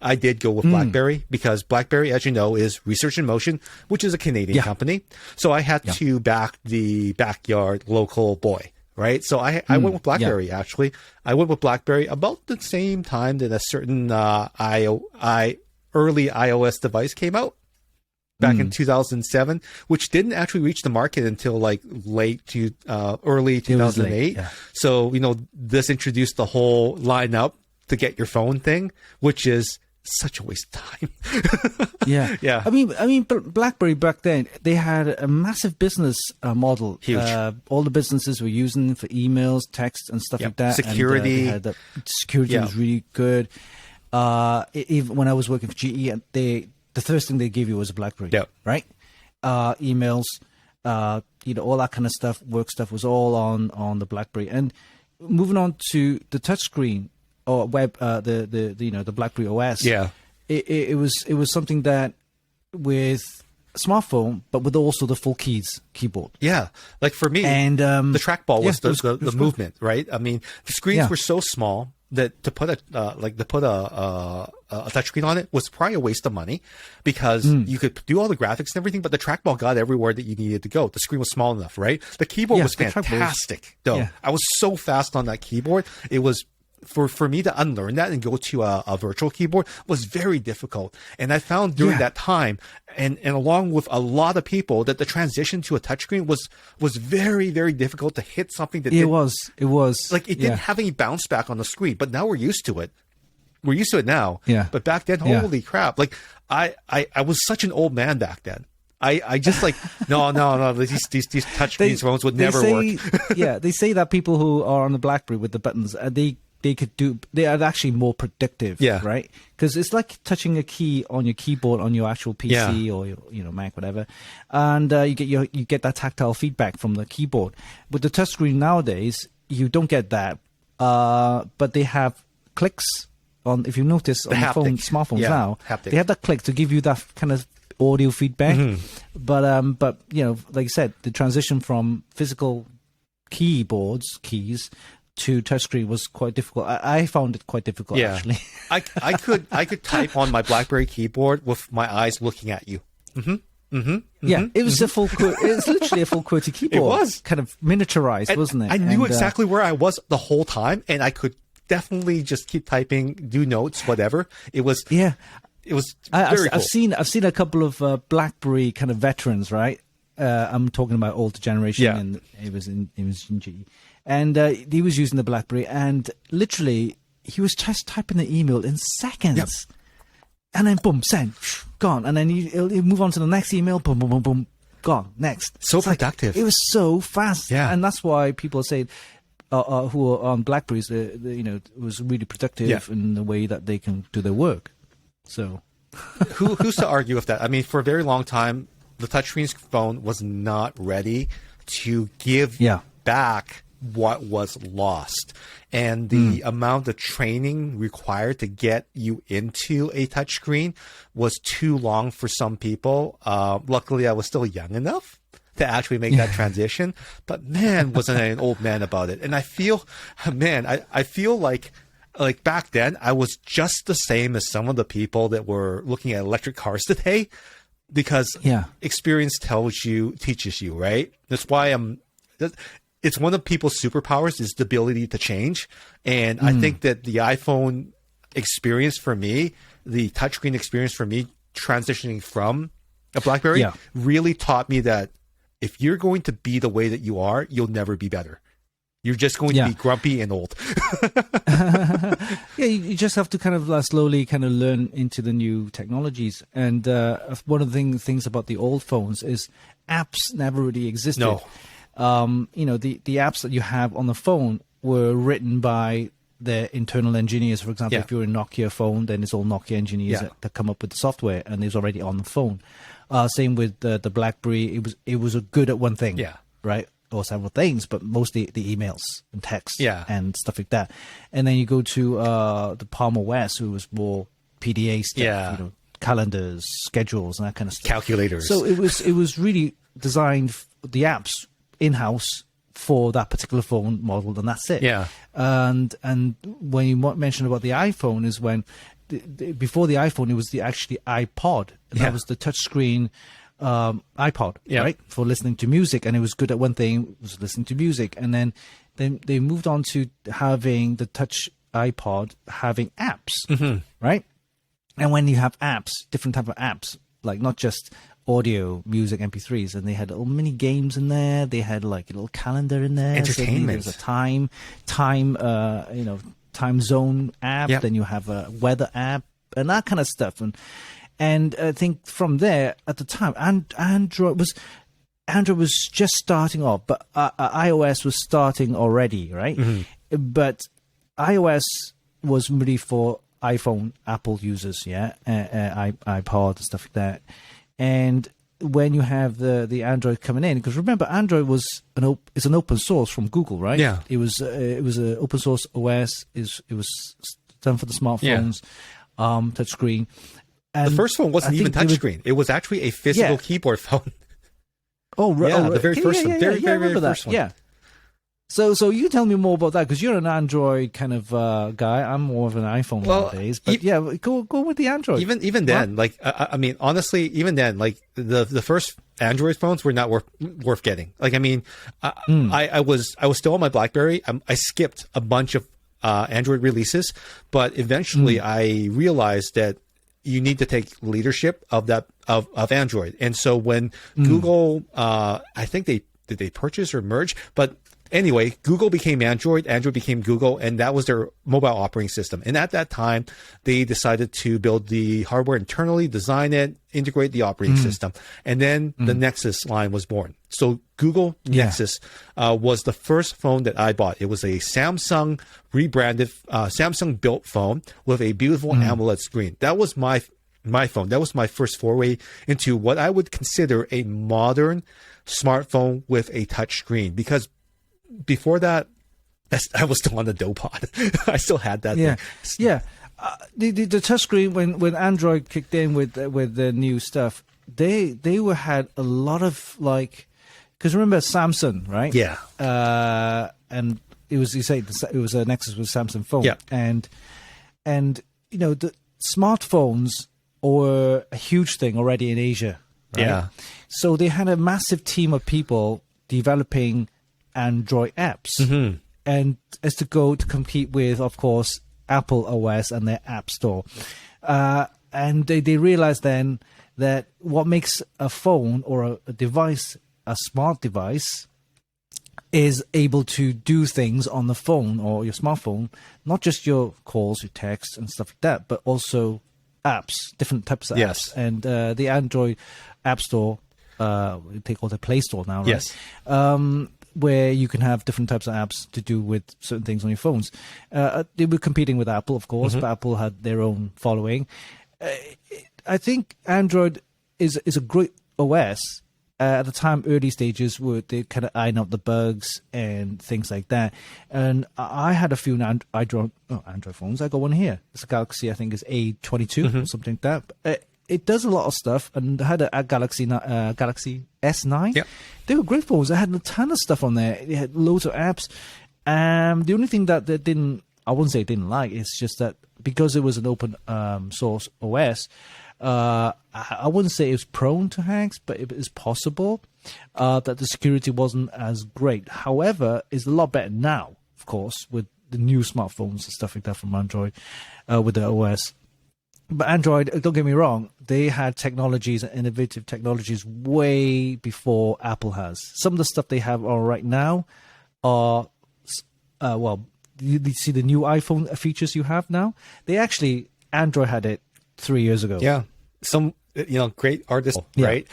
I did go with Blackberry because Blackberry, as you know, is Research in Motion, which is a Canadian company. So I had to back the backyard local boy. Right. So I went with Blackberry, actually. I went with Blackberry about the same time that a certain early iOS device came out back in 2007, which didn't actually reach the market until like early 2008. Yeah. So, this introduced the whole lineup to get your phone thing, which is such a waste of time. Yeah. I mean, BlackBerry back then, they had a massive business model. Huge. All the businesses were using for emails, text, and stuff like that. Security. And, security was really good. Even when I was working for GE, the first thing they gave you was a BlackBerry. Yeah. Right. Emails, all that kind of stuff, work stuff was all on the BlackBerry. And moving on to the touchscreen. Or web, the BlackBerry OS. Yeah, it was something that with a smartphone, but with also the full keyboard. Yeah, like for me, and the trackball was the movement, right? I mean, the screens were so small that to put a touchscreen on it was probably a waste of money because you could do all the graphics and everything, but the trackball got everywhere that you needed to go. The screen was small enough, right? The keyboard was fantastic, though. Yeah. I was so fast on that keyboard. It was. For me to unlearn that and go to a virtual keyboard was very difficult. And I found during that time, and along with a lot of people, that the transition to a touchscreen was very, very difficult to hit something that it was like it didn't have any bounce back on the screen. But now we're used to it. We're used to it now. Yeah. But back then, holy crap! Like I was such an old man back then. I just like no. These touchscreen phones would never work. Yeah, they say that people who are on the BlackBerry with the buttons, they are actually more predictive, right? Because it's like touching a key on your keyboard on your actual PC or your Mac, whatever, and you get that tactile feedback from the keyboard. With the touchscreen nowadays, you don't get that, but they have clicks on. If you notice on the smartphones now, they have that click to give you that kind of audio feedback. But like I said, the transition from physical keys to touchscreen was quite difficult. I found it quite difficult, actually. I could type on my BlackBerry keyboard with my eyes looking at you. It was a full. It's literally a full QWERTY keyboard. It was kind of miniaturized, wasn't it? I knew exactly where I was the whole time, and I could definitely just keep typing, do notes, whatever. It was It was very cool. I've seen a couple of BlackBerry kind of veterans, right? I'm talking about older generation, and it was in GE, and he was using the BlackBerry, and literally he was just typing the email in seconds, and then boom, send, gone, and then he'll move on to the next email, boom, boom, boom, boom, gone, next. So productive. It was so fast, and that's why people say. Who are on Blackberries, it was really productive in the way that they can do their work. So, who's to argue with that? I mean, for a very long time, the touchscreen phone was not ready to give back what was lost, and the amount of training required to get you into a touchscreen was too long for some people. Luckily, I was still young enough to actually make that transition, but man, wasn't I an old man about it. And I feel, I feel like back then I was just the same as some of the people that were looking at electric cars today, because experience teaches you, right? That's why it's one of people's superpowers is the ability to change. And I think that the iPhone experience for me, the touchscreen experience for me, transitioning from a BlackBerry really taught me that if you're going to be the way that you are, you'll never be better. You're just going to be grumpy and old. You just have to kind of slowly kind of learn into the new technologies. And one of the things about the old phones is apps never really existed. No. The apps that you have on the phone were written by the internal engineers. For example, if you're a Nokia phone, then it's all Nokia engineers that come up with the software, and it's already on the phone. Same with the BlackBerry. It was good at one thing, right? Or several things, but mostly the emails and text and stuff like that. And then you go to the Palm OS, who was more PDA stuff, calendars, schedules, and that kind of stuff. Calculators. So it was really designed the apps in-house for that particular phone model, and that's it. And when you mentioned about the iPhone is when before the iPhone, it was actually iPod, and that was the touchscreen iPod, right, for listening to music, and it was good at one thing, was listening to music, and then they moved on to having the touch iPod having apps, right? And when you have apps, different type of apps, like not just audio, music, MP3s, and they had little mini games in there. They had like a little calendar in there. Entertainment. So there's a time zone app. Then you have a weather app and that kind of stuff. And I think from there at the time, Android was just starting off, but iOS was starting already, right? But iOS was really for iPhone, Apple users, iPod and stuff like that. And when you have the Android coming in, because remember, Android is an open source from Google, right? Yeah. It was an open source OS. It was done for the smartphones, touchscreen. And the first phone wasn't even touchscreen. It was actually a physical keyboard phone. Oh, right. Yeah, the very first one. Very first one. Yeah. So you tell me more about that, because you're an Android kind of guy. I'm more of an iPhone nowadays. But go with the Android. Even then, I mean, honestly, even then, like the first Android phones were not worth getting. Like, I mean, I was still on my BlackBerry. I skipped a bunch of Android releases, but eventually I realized that you need to take leadership of Android. And so when Google, I think did they purchase or merge? But anyway, Google became Android became Google, and that was their mobile operating system. And at that time, they decided to build the hardware internally, design it, integrate the operating system. And then the Nexus line was born. So Google Nexus was the first phone that I bought. It was a Samsung rebranded, Samsung built phone with a beautiful AMOLED screen. That was my phone. That was my first foray into what I would consider a modern smartphone with a touch screen, because before that, I was still on the dough pod. I still had that thing. Yeah. The touchscreen, when Android kicked in with the new stuff, they had a lot of because remember Samsung, right? Yeah. And it was it was a Nexus with Samsung phone, Yeah. and the smartphones were a huge thing already in Asia. Right? Yeah. So they had a massive team of people developing Android apps, and as to compete with, of course, Apple OS and their App Store. And they realized then that what makes a phone or a device, a smart device, is able to do things on the phone or your smartphone, not just your calls, your texts and stuff like that, but also apps, different types of Yes. apps. And the Android App Store, they call it the Play Store now, right? Yes. Where you can have different types of apps to do with certain things on your phones. They were competing with Apple, of course, but Apple had their own following. I think Android is a great OS. At the time, early stages, where they kind of iron out the bugs and things like that. And I had a few Android phones. I got one here. It's a Galaxy, I think it's A22 or something like that. It does a lot of stuff, and I had a Galaxy S9. Yeah. They were great phones. I had a ton of stuff on there. They had loads of apps. The only thing that they didn't, I wouldn't say didn't like, it's just that because it was an open source OS, I wouldn't say it was prone to hacks, but it is possible that the security wasn't as great. However, it's a lot better now, of course, with the new smartphones and stuff like that from Android, with the OS. But Android, don't get me wrong, they had technologies and innovative technologies way before Apple has. Some of the stuff they have on right now are, you see the new iPhone features you have now? Android had it 3 years ago. Yeah. Some, great artists, right?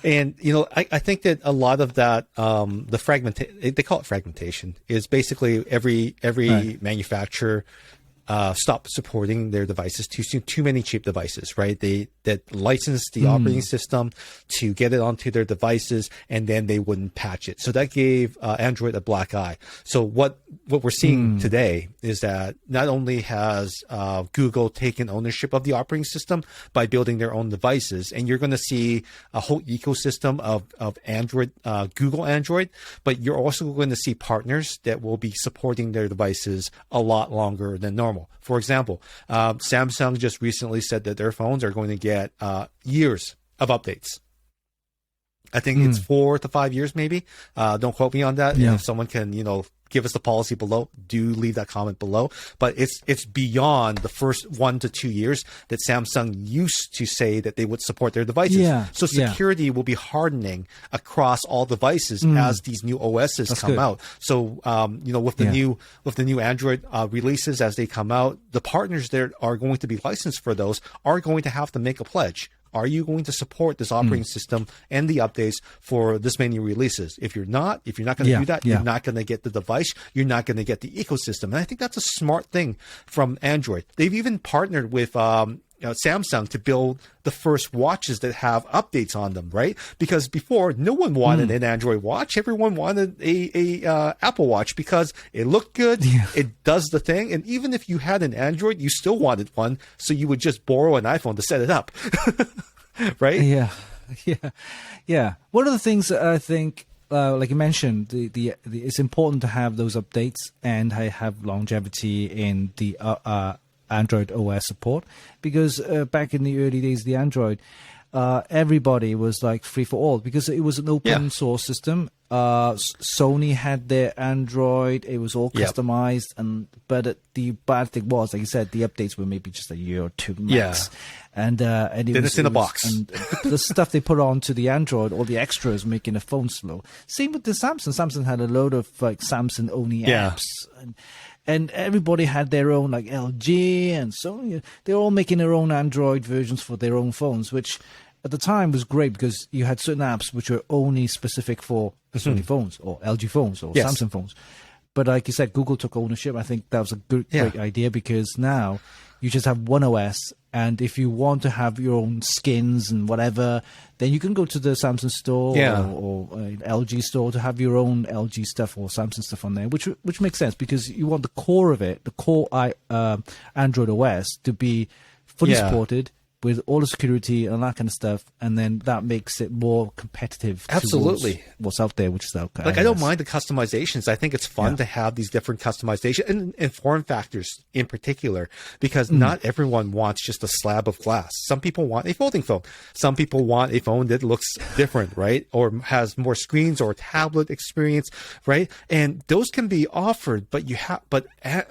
And, I think that a lot of that, they call it fragmentation, is basically every manufacturer stop supporting their devices too soon. Too many cheap devices, right? That license the operating system to get it onto their devices, and then they wouldn't patch it. So that gave Android a black eye. So what we're seeing today is that not only has Google taken ownership of the operating system by building their own devices, and you're going to see a whole ecosystem of Android, Google Android, but you're also going to see partners that will be supporting their devices a lot longer than normal. For example, Samsung just recently said that their phones are going to get years of updates. I think it's 4 to 5 years, maybe. Don't quote me on that. Yeah. And if someone can, give us the policy below, do leave that comment below. But it's beyond the first 1 to 2 years that Samsung used to say that they would support their devices. Yeah. So security will be hardening across all devices as these new OSs come out. So with the new Android releases as they come out, the partners that are going to be licensed for those are going to have to make a pledge. Are you going to support this operating system and the updates for this many releases? If you're not going to do that, you're not going to get the device. You're not going to get the ecosystem. And I think that's a smart thing from Android. They've even partnered with Samsung to build the first watches that have updates on them, right? Because before, no one wanted an Android watch. Everyone wanted a Apple Watch because it looked good, it does the thing, and even if you had an Android, you still wanted one, so you would just borrow an iPhone to set it up, right? Yeah. One of the things that I think, like you mentioned, it's important to have those updates and have longevity in the Android OS support, because back in the early days, the Android, everybody was like free for all because it was an open source system. Sony had their Android; it was all customized, but the bad thing was, like you said, the updates were maybe just a year or two max. And it's in a box. And the stuff they put onto the Android, all the extras, making the phone slow. Same with the Samsung. Samsung had a load of like Samsung only apps. And everybody had their own, like LG and Sony. They're all making their own Android versions for their own phones, which at the time was great because you had certain apps which were only specific for Sony phones or LG phones or Samsung phones. But like you said, Google took ownership. I think that was a great idea because now you just have one OS. And if you want to have your own skins and whatever, then you can go to the Samsung store or LG store to have your own LG stuff or Samsung stuff on there, which makes sense because you want the core of it, the core Android OS, to be fully supported with all the security and that kind of stuff, and then that makes it more competitive. Absolutely, what's out there, which is out there. Like, I don't mind the customizations. I think it's fun to have these different customizations and form factors in particular, because not everyone wants just a slab of glass. Some people want a folding phone. Some people want a phone that looks different, right? Or has more screens or tablet experience, right? And those can be offered, but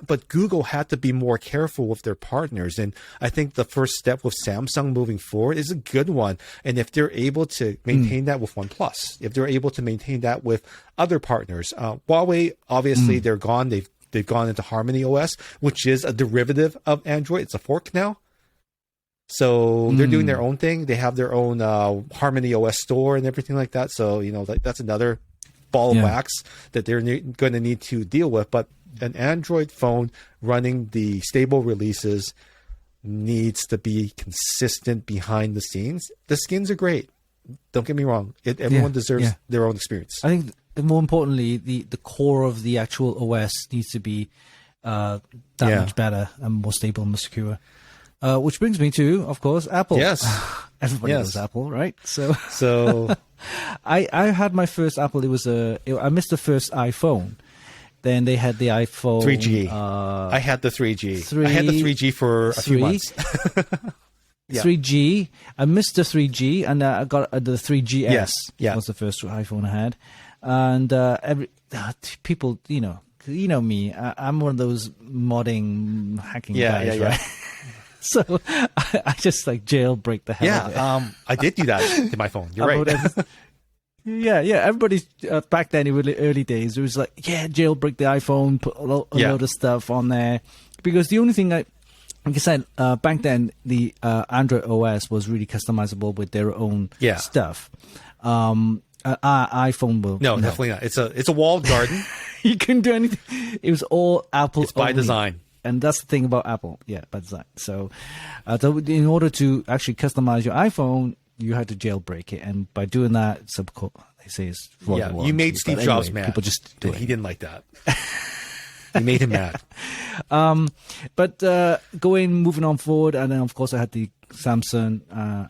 but Google had to be more careful with their partners. And I think the first step with Samsung moving forward is a good one. And if they're able to maintain that with OnePlus, if they're able to maintain that with other partners, Huawei, obviously they're gone. They've gone into Harmony OS, which is a derivative of Android. It's a fork now. So they're doing their own thing. They have their own Harmony OS store and everything like that. So, that's another ball of wax that they're going to need to deal with. But an Android phone running the stable releases needs to be consistent behind the scenes. The skins are great. Don't get me wrong. Everyone deserves their own experience. I think more importantly, the core of the actual OS needs to be that much better and more stable and more secure. Which brings me to, of course, Apple. Yes. Everybody knows Apple, right? So I had my first Apple. I missed the first iPhone. Then they had the iPhone 3G. I had the 3G. I had the 3G for a few months. 3G. I missed the 3G, and I got the 3GS. Yes. Was the first iPhone I had, and people, you know me. I'm one of those modding hacking guys, right? So I just jailbreak the hell out of it. I did do that to my phone. You're right. Yeah. Everybody back then, in the early days, it was jailbreak the iPhone, put a load of stuff on there, because the only thing like I said, back then the Android OS was really customizable with their own stuff. iPhone will no, definitely not. It's a walled garden. You couldn't do anything. It was all Apple. It's by design. And that's the thing about Apple, by design. So, in order to actually customize your iPhone, you had to jailbreak it, and by doing that, they say it's you made Steve Jobs mad. People just do it. He didn't like that. You made him mad. But moving on forward, and then of course I had the Samsung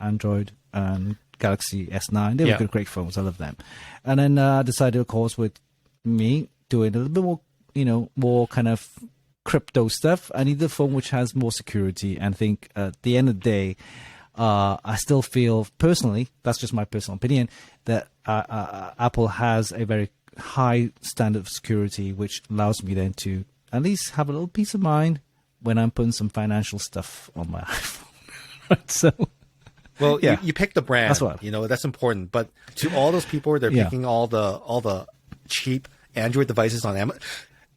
Android and Galaxy S9. They were great phones. I love them. And then I decided, of course, with me doing a little bit more, more kind of crypto stuff, I need a phone which has more security. And I think at the end of the day, I still feel personally, that's just my personal opinion, that Apple has a very high standard of security, which allows me then to at least have a little peace of mind when I'm putting some financial stuff on my iPhone. So, well, you pick the brand. That's important. But to all those people that are picking all the cheap Android devices on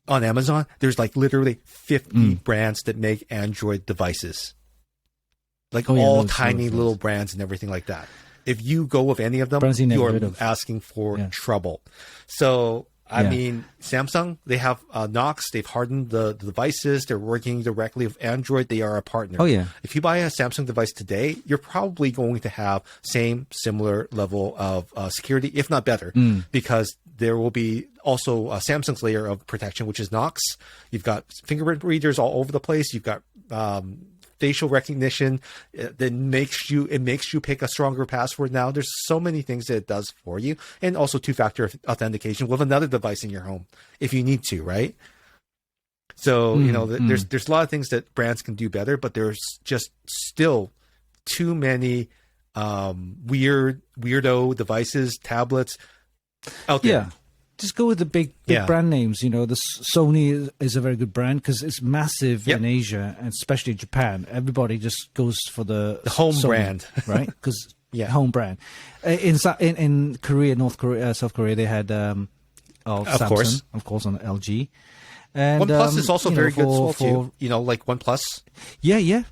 Amazon, there's literally 50 brands that make Android devices. All tiny little brands and everything like that. If you go with any of them, you're asking for trouble. So, I mean, Samsung, they have Knox. They've hardened the devices. They're working directly with Android. They are a partner. Oh, yeah. If you buy a Samsung device today, you're probably going to have similar level of security, if not better, because there will be also Samsung's layer of protection, which is Knox. You've got fingerprint readers all over the place. You've got facial recognition that makes you pick a stronger password. Now there's so many things that it does for you, and also two-factor authentication with another device in your home if you need to, right? So there's a lot of things that brands can do better, but there's just still too many weirdo devices, tablets out there. Just go with the big brand names. The Sony is a very good brand because it's massive in Asia, and especially Japan. Everybody just goes for the home Sony, brand, right? Because home brand. In Korea, North Korea, South Korea, they had Samsung, of course, on LG. And OnePlus is also very good as well too. Like OnePlus. Yeah,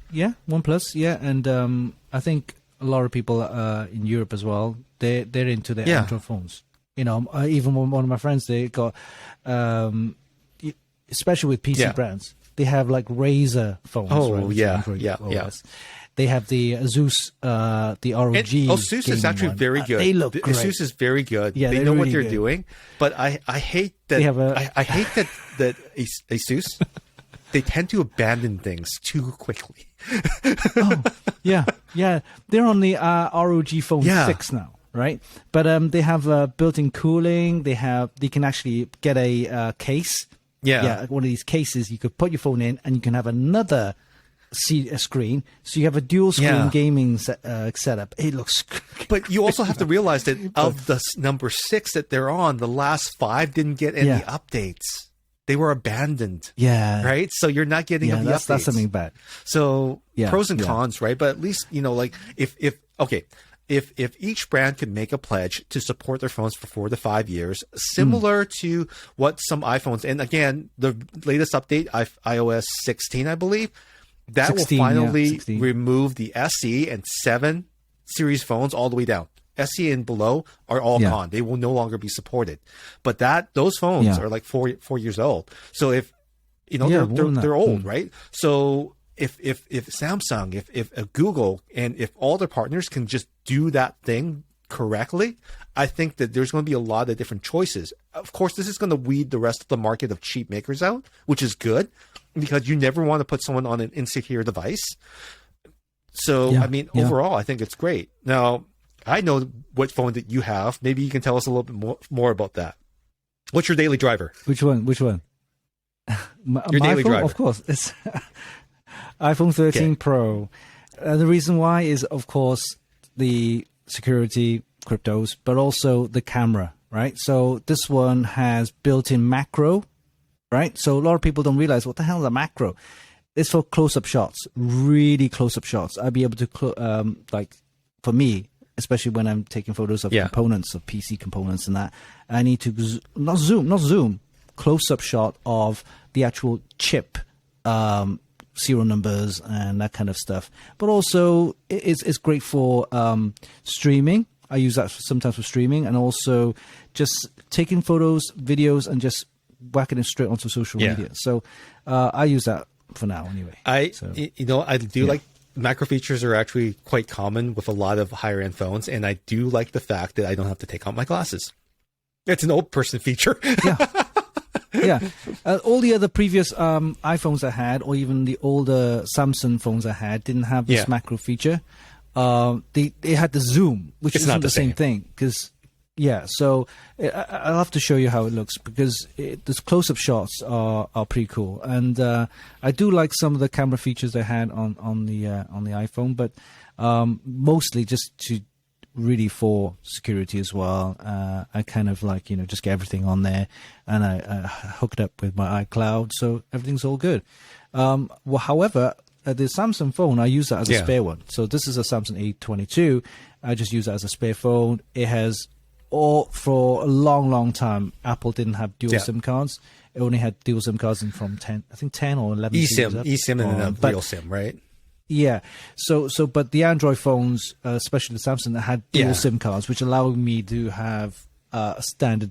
OnePlus. And I think a lot of people in Europe as well. They're into their Android phones. Even one of my friends, they got, especially with PC brands, they have Razr phones. OS. They have the Asus, the ROG. And Asus is actually very good. They look great. Asus is very good. Yeah, they know what they're good. doing. But I hate that. I hate that Asus. They tend to abandon things too quickly. Yeah, they're on the ROG Phone 6 now, right? But they have built-in cooling. They can actually get a case. Yeah, one of these cases. You could put your phone in, and you can have another screen. So you have a dual screen gaming setup. It looks. But you also have to realize that of the number 6 that they're on, the last 5 didn't get any updates. They were abandoned. Yeah. Right? So you're not getting the updates. That's something bad. So pros and cons, right? But at least, like if each brand could make a pledge to support their phones for 4 to 5 years, similar to what some iPhones, and again, the latest update, iOS 16, I believe, that 16, will finally remove the SE and 7 series phones all the way down. SE and below are all gone. They will no longer be supported. But those phones are like 4 years old. So if they're old, right? So if Samsung, if Google, and if all their partners can just do that thing correctly, I think that there's going to be a lot of different choices. Of course, this is going to weed the rest of the market of cheap makers out, which is good, because you never want to put someone on an insecure device. So, overall, I think it's great. Now, I know what phone that you have. Maybe you can tell us a little bit more about that. What's your daily driver? Which one? My daily phone, driver. Of course. It's iPhone 13 Pro. The reason why is, of course, the security, cryptos, but also the camera, right? So this one has built-in macro, right? So a lot of people don't realize, what the hell is a macro? It's for close-up shots, really close-up shots. I'd be able to, for me, especially when I'm taking photos of components, of PC components and that, I need to not zoom, close-up shot of the actual chip, serial numbers and that kind of stuff. But also, it's great for streaming. I use that sometimes for streaming, and also just taking photos, videos, and just whacking it straight onto social media. So I use that for now anyway. I do like macro features are actually quite common with a lot of higher end phones, and I do like the fact that I don't have to take out my glasses. It's an old person feature. All the other previous iPhones I had, or even the older Samsung phones I had, didn't have this macro feature. They had the zoom, which is not the same thing, because so I'll have to show you how it looks, because those close-up shots are pretty cool, and I do like some of the camera features they had on the iPhone, but mostly just to really for security as well. I kind of like just get everything on there, and I hook it up with my iCloud, so everything's all good. However, the Samsung phone, I use that as a spare one. So this is a Samsung A22. I just use that as a spare phone. It has for a long time, Apple didn't have dual SIM cards. It only had dual SIM cards from 10 or 11. eSIM and a real SIM, right? Yeah. So, but the Android phones, especially the Samsung, that had dual SIM cards, which allowed me to have a standard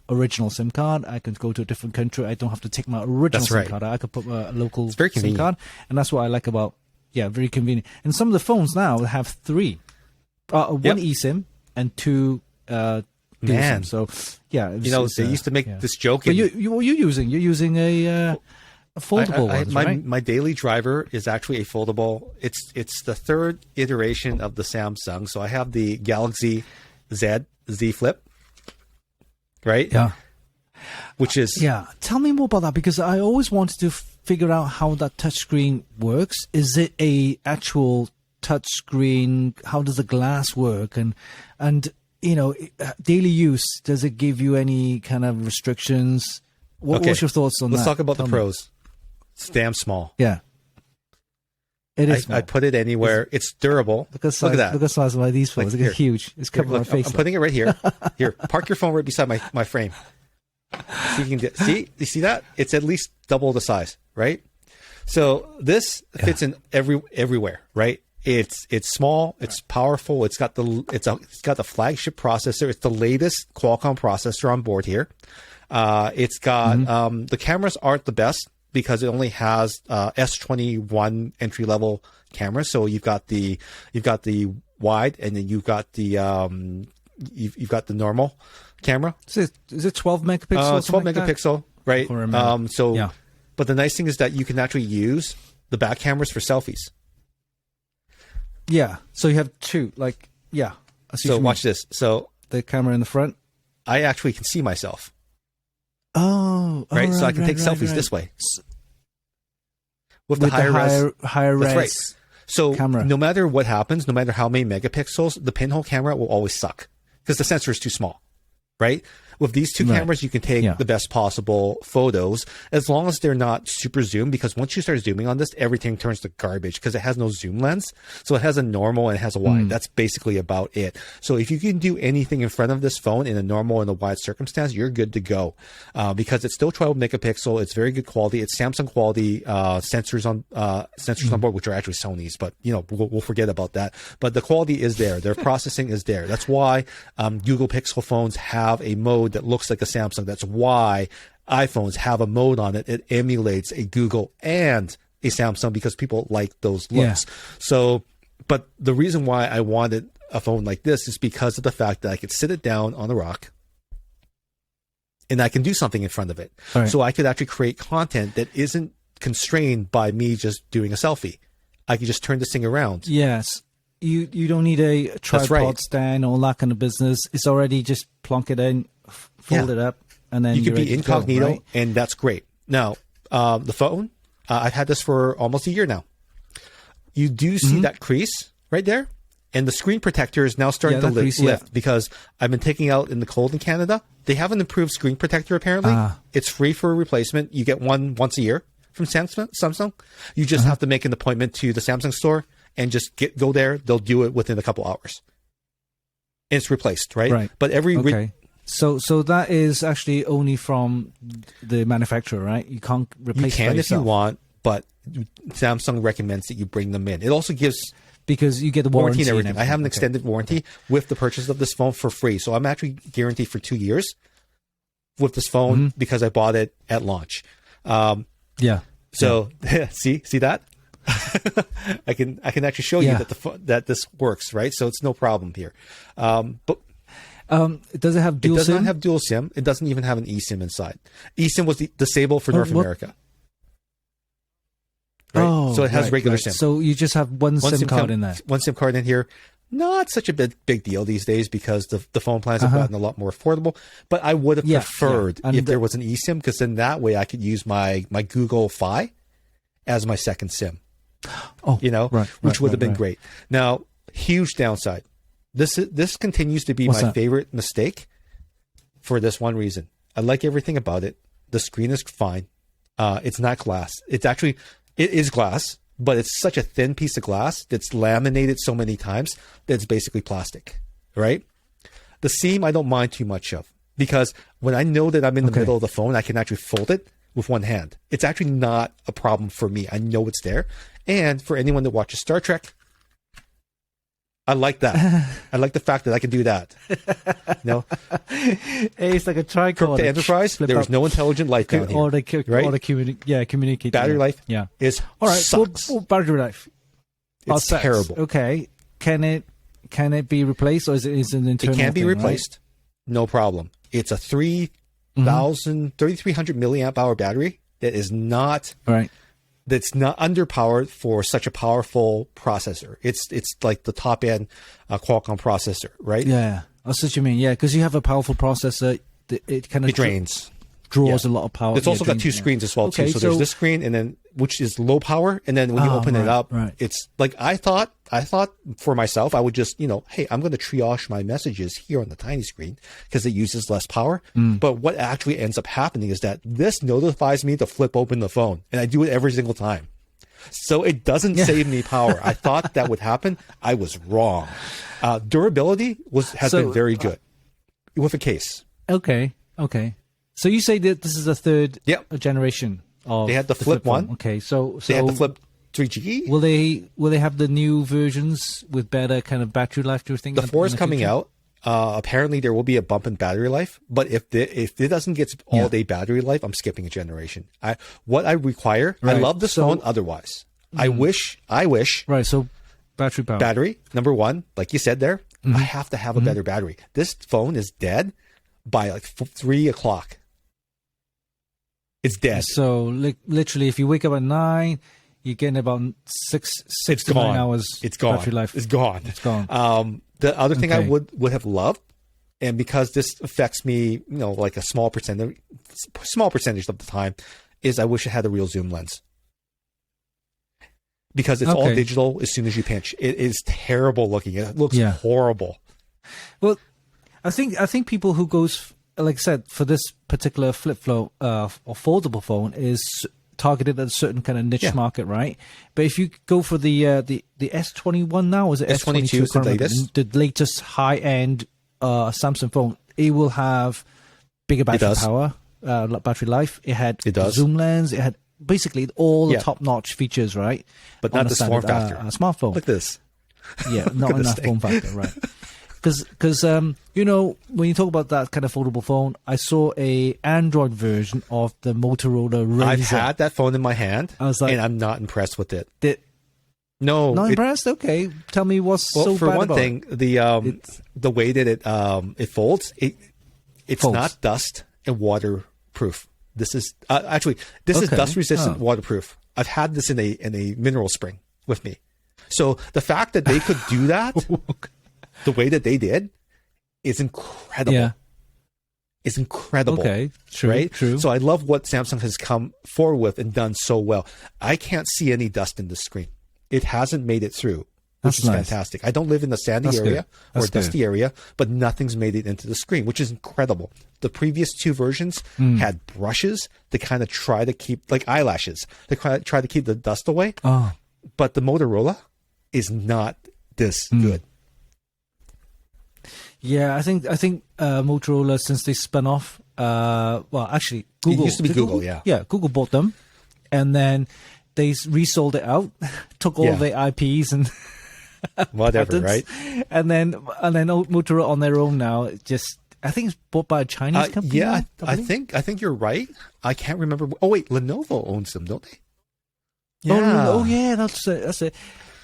original SIM card. I can go to a different country. I don't have to take my original SIM card. I could put a local SIM card, and that's what I like about. Very convenient. And some of the phones now have 3, one eSIM and 2. Man, so they used to make this joke. But you're using a foldable one, right? My daily driver is actually a foldable. It's the 3rd iteration of the Samsung. So I have the Galaxy Z Flip, right? Yeah. Which is Tell me more about that, because I always wanted to figure out how that touchscreen works. Is it a actual touchscreen? How does the glass work? And daily use, does it give you any kind of restrictions? What's your thoughts on that? Let's talk about the pros. It's damn small. Yeah. It is small. I put it anywhere. It's durable. Look at that. Look at the size of these phones. Look, huge. It's covering my face. I'm putting it right here. Here, park your phone right beside my frame. See if you can you see that? It's at least double the size, right? So this fits in everywhere, right? It's small, it's powerful, it's got the flagship processor, it's the latest Qualcomm processor on board here. It's got the cameras aren't the best because it only has S21 entry level cameras. So you've got the wide, and then you've got the normal camera. Is it 12 megapixels? 12 megapixel, right? But the nice thing is that you can actually use the back cameras for selfies. Yeah. So you have two, like, yeah. I see what So you watch mean. this. So The camera in the front. I actually can see myself, Oh, right? So I can take selfies this way with the higher res. higher That's res. right. So camera. no matter what happens, no matter how many megapixels, the pinhole camera will always suck because the sensor is too small, right? With these two Right. cameras, you can take Yeah. the best possible photos as long as they're not super zoom, because once you start zooming on this, everything turns to garbage because it has no zoom lens. So it has a normal and it has a wide. That's basically about it. So if you can do anything in front of this phone in a normal and a wide circumstance, you're good to go, because it's still 12 megapixel. It's very good quality. It's Samsung quality sensors on board, which are actually Sony's, but we'll forget about that. But the quality is there. Their processing is there. That's why Google Pixel phones have a mode that looks like a Samsung. That's why iPhones have a mode on it. It emulates a Google and a Samsung because people like those looks. Yeah. So, but the reason why I wanted a phone like this is because of the fact that I could sit it down on a rock and I can do something in front of it. Right. So I could actually create content that isn't constrained by me just doing a selfie. I could just turn this thing around. Yes. You don't need a tripod right. stand, all that kind of business. It's already just plonk it in, fold it up, and then You could you're be ready to go, incognito, right? and that's great. Now, the phone, I've had this for almost a year now. You do see that crease right there, and the screen protector is now starting to lift because I've been taking out in the cold in Canada. They have an improved screen protector apparently. It's free for replacement. You get one once a year from Samsung. You just have to make an appointment to the Samsung store and just go there. They'll do it within a couple hours. And it's replaced, right? Right. But Okay. So that is actually only from the manufacturer, right? You can't replace you it can by if you yourself. want, but Samsung recommends that you bring them in. It also gives because you get the warranty warranty and everything. I have an Okay. extended warranty with the purchase of this phone for free. So I'm actually guaranteed for 2 years with this phone because I bought it at launch. Yeah. So see that? I can actually show you that this works, right? So it's no problem here. But does it have dual it does SIM? not have dual SIM. It doesn't even have an eSIM inside. eSIM was disabled for North America. Right? Oh, so it has regular SIM. So you just have one SIM card in there. One SIM card in here. Not such a big deal these days because the phone plans have gotten a lot more affordable. But I would have preferred if there was an eSIM, because then that way I could use my Google Fi as my second SIM. Which would have been great. Now, huge downside. This continues to be my favorite mistake for this one reason. I like everything about it. The screen is fine. It's not glass. It is glass, but it's such a thin piece of glass that's laminated so many times that it's basically plastic, right? The seam I don't mind too much of, because when I know that I'm in the middle of the phone, I can actually fold it with one hand. It's actually not a problem for me. I know it's there. And for anyone that watches Star Trek, I like that. I like the fact that I can do that. Hey, it's like a tricorder. The Enterprise, there was no intelligent life down here. Or communicate. Battery life is all right. sucks. Well, battery life. It's terrible. Okay. Can it be replaced, or is it an internal? It can be thing, replaced. Right? No problem. It's a 3,300 milliamp hour battery that is not that's not underpowered for such a powerful processor. It's like the top end Qualcomm processor, right? Yeah, that's what you mean. Yeah, because you have a powerful processor. It kind of draws a lot of power. It's also got two screens as well too. So there's this screen, and then which is low power, and then when you open it up, it's like I thought for myself, I would just hey, I'm going to triage my messages here on the tiny screen because it uses less power. But what actually ends up happening is that this notifies me to flip open the phone, and I do it every single time. So it doesn't save me power. I thought that would happen. I was wrong. Durability has been very good with a case. Okay. So you say that this is a third generation of they had the flip one. Okay, so they had the flip 3G. Will they have the new versions with better kind of battery life? Do you think the 4 is coming out? Apparently there will be a bump in battery life, but if it doesn't get all day battery life, I'm skipping a generation. What I require, I love this phone otherwise. I wish. Right. So battery power. Battery number one, like you said there, I have to have a better battery. This phone is dead by like 3 o'clock. It's dead. So literally, if you wake up at 9, you're getting about six It's to 9 gone. hours It's gone. battery life. It's gone. It's gone. The other thing I Okay. would have loved, and because this affects me, like a small percentage of the time, is I wish it had a real zoom lens. Because it's all Okay. digital as soon as you pinch. It is terrible looking. It looks Yeah. horrible. Well, I think people who goes, like I said, for this particular flip phone or foldable phone is targeted at a certain kind of niche Yeah. market, right? But if you go for the S21 now, is it S22 is the latest. The latest high end Samsung phone, it will have bigger battery does. power, battery life. It does. zoom lens. It had basically all the Yeah. top notch features, right? But On not a this form standard, factor. smartphone. Look at this. Yeah, not at this enough thing. form factor, right? Because when you talk about that kind of foldable phone, I saw a Android version of the Motorola Razr. I've had that phone in my hand, I was like- and I'm not impressed with it. Did- No. not it- impressed? Okay, tell me what's well, so for bad one about thing, it. the way that it folds, it's Folds. not dust and waterproof. This is is Okay. dust resistant, Oh. waterproof. I've had this in a mineral spring with me. So the fact that they could do that the way that they did is incredible. Yeah. It's incredible. Okay, true, right? true. So I love what Samsung has come forward with and done so well. I can't see any dust in the screen. It hasn't made it through, which That's is nice. fantastic. I don't live in the sandy That's area good. or That's dusty good. area, but nothing's made it into the screen, which is incredible. The previous two versions had brushes to kind of try to keep, like eyelashes, to try to keep the dust away. Oh, But the Motorola is not this good. yeah. I think Motorola, since they spun off, well, actually, Google used to be is it Google, yeah. Yeah, Google bought them, and then they resold it out, took all Yeah. the IPs and Whatever, patents, right? and then Motorola on their own now. Just I think it's bought by a Chinese company. Yeah, now, I think you're right. I can't remember. Oh wait, Lenovo owns them, don't they? Oh yeah, that's it. That's it.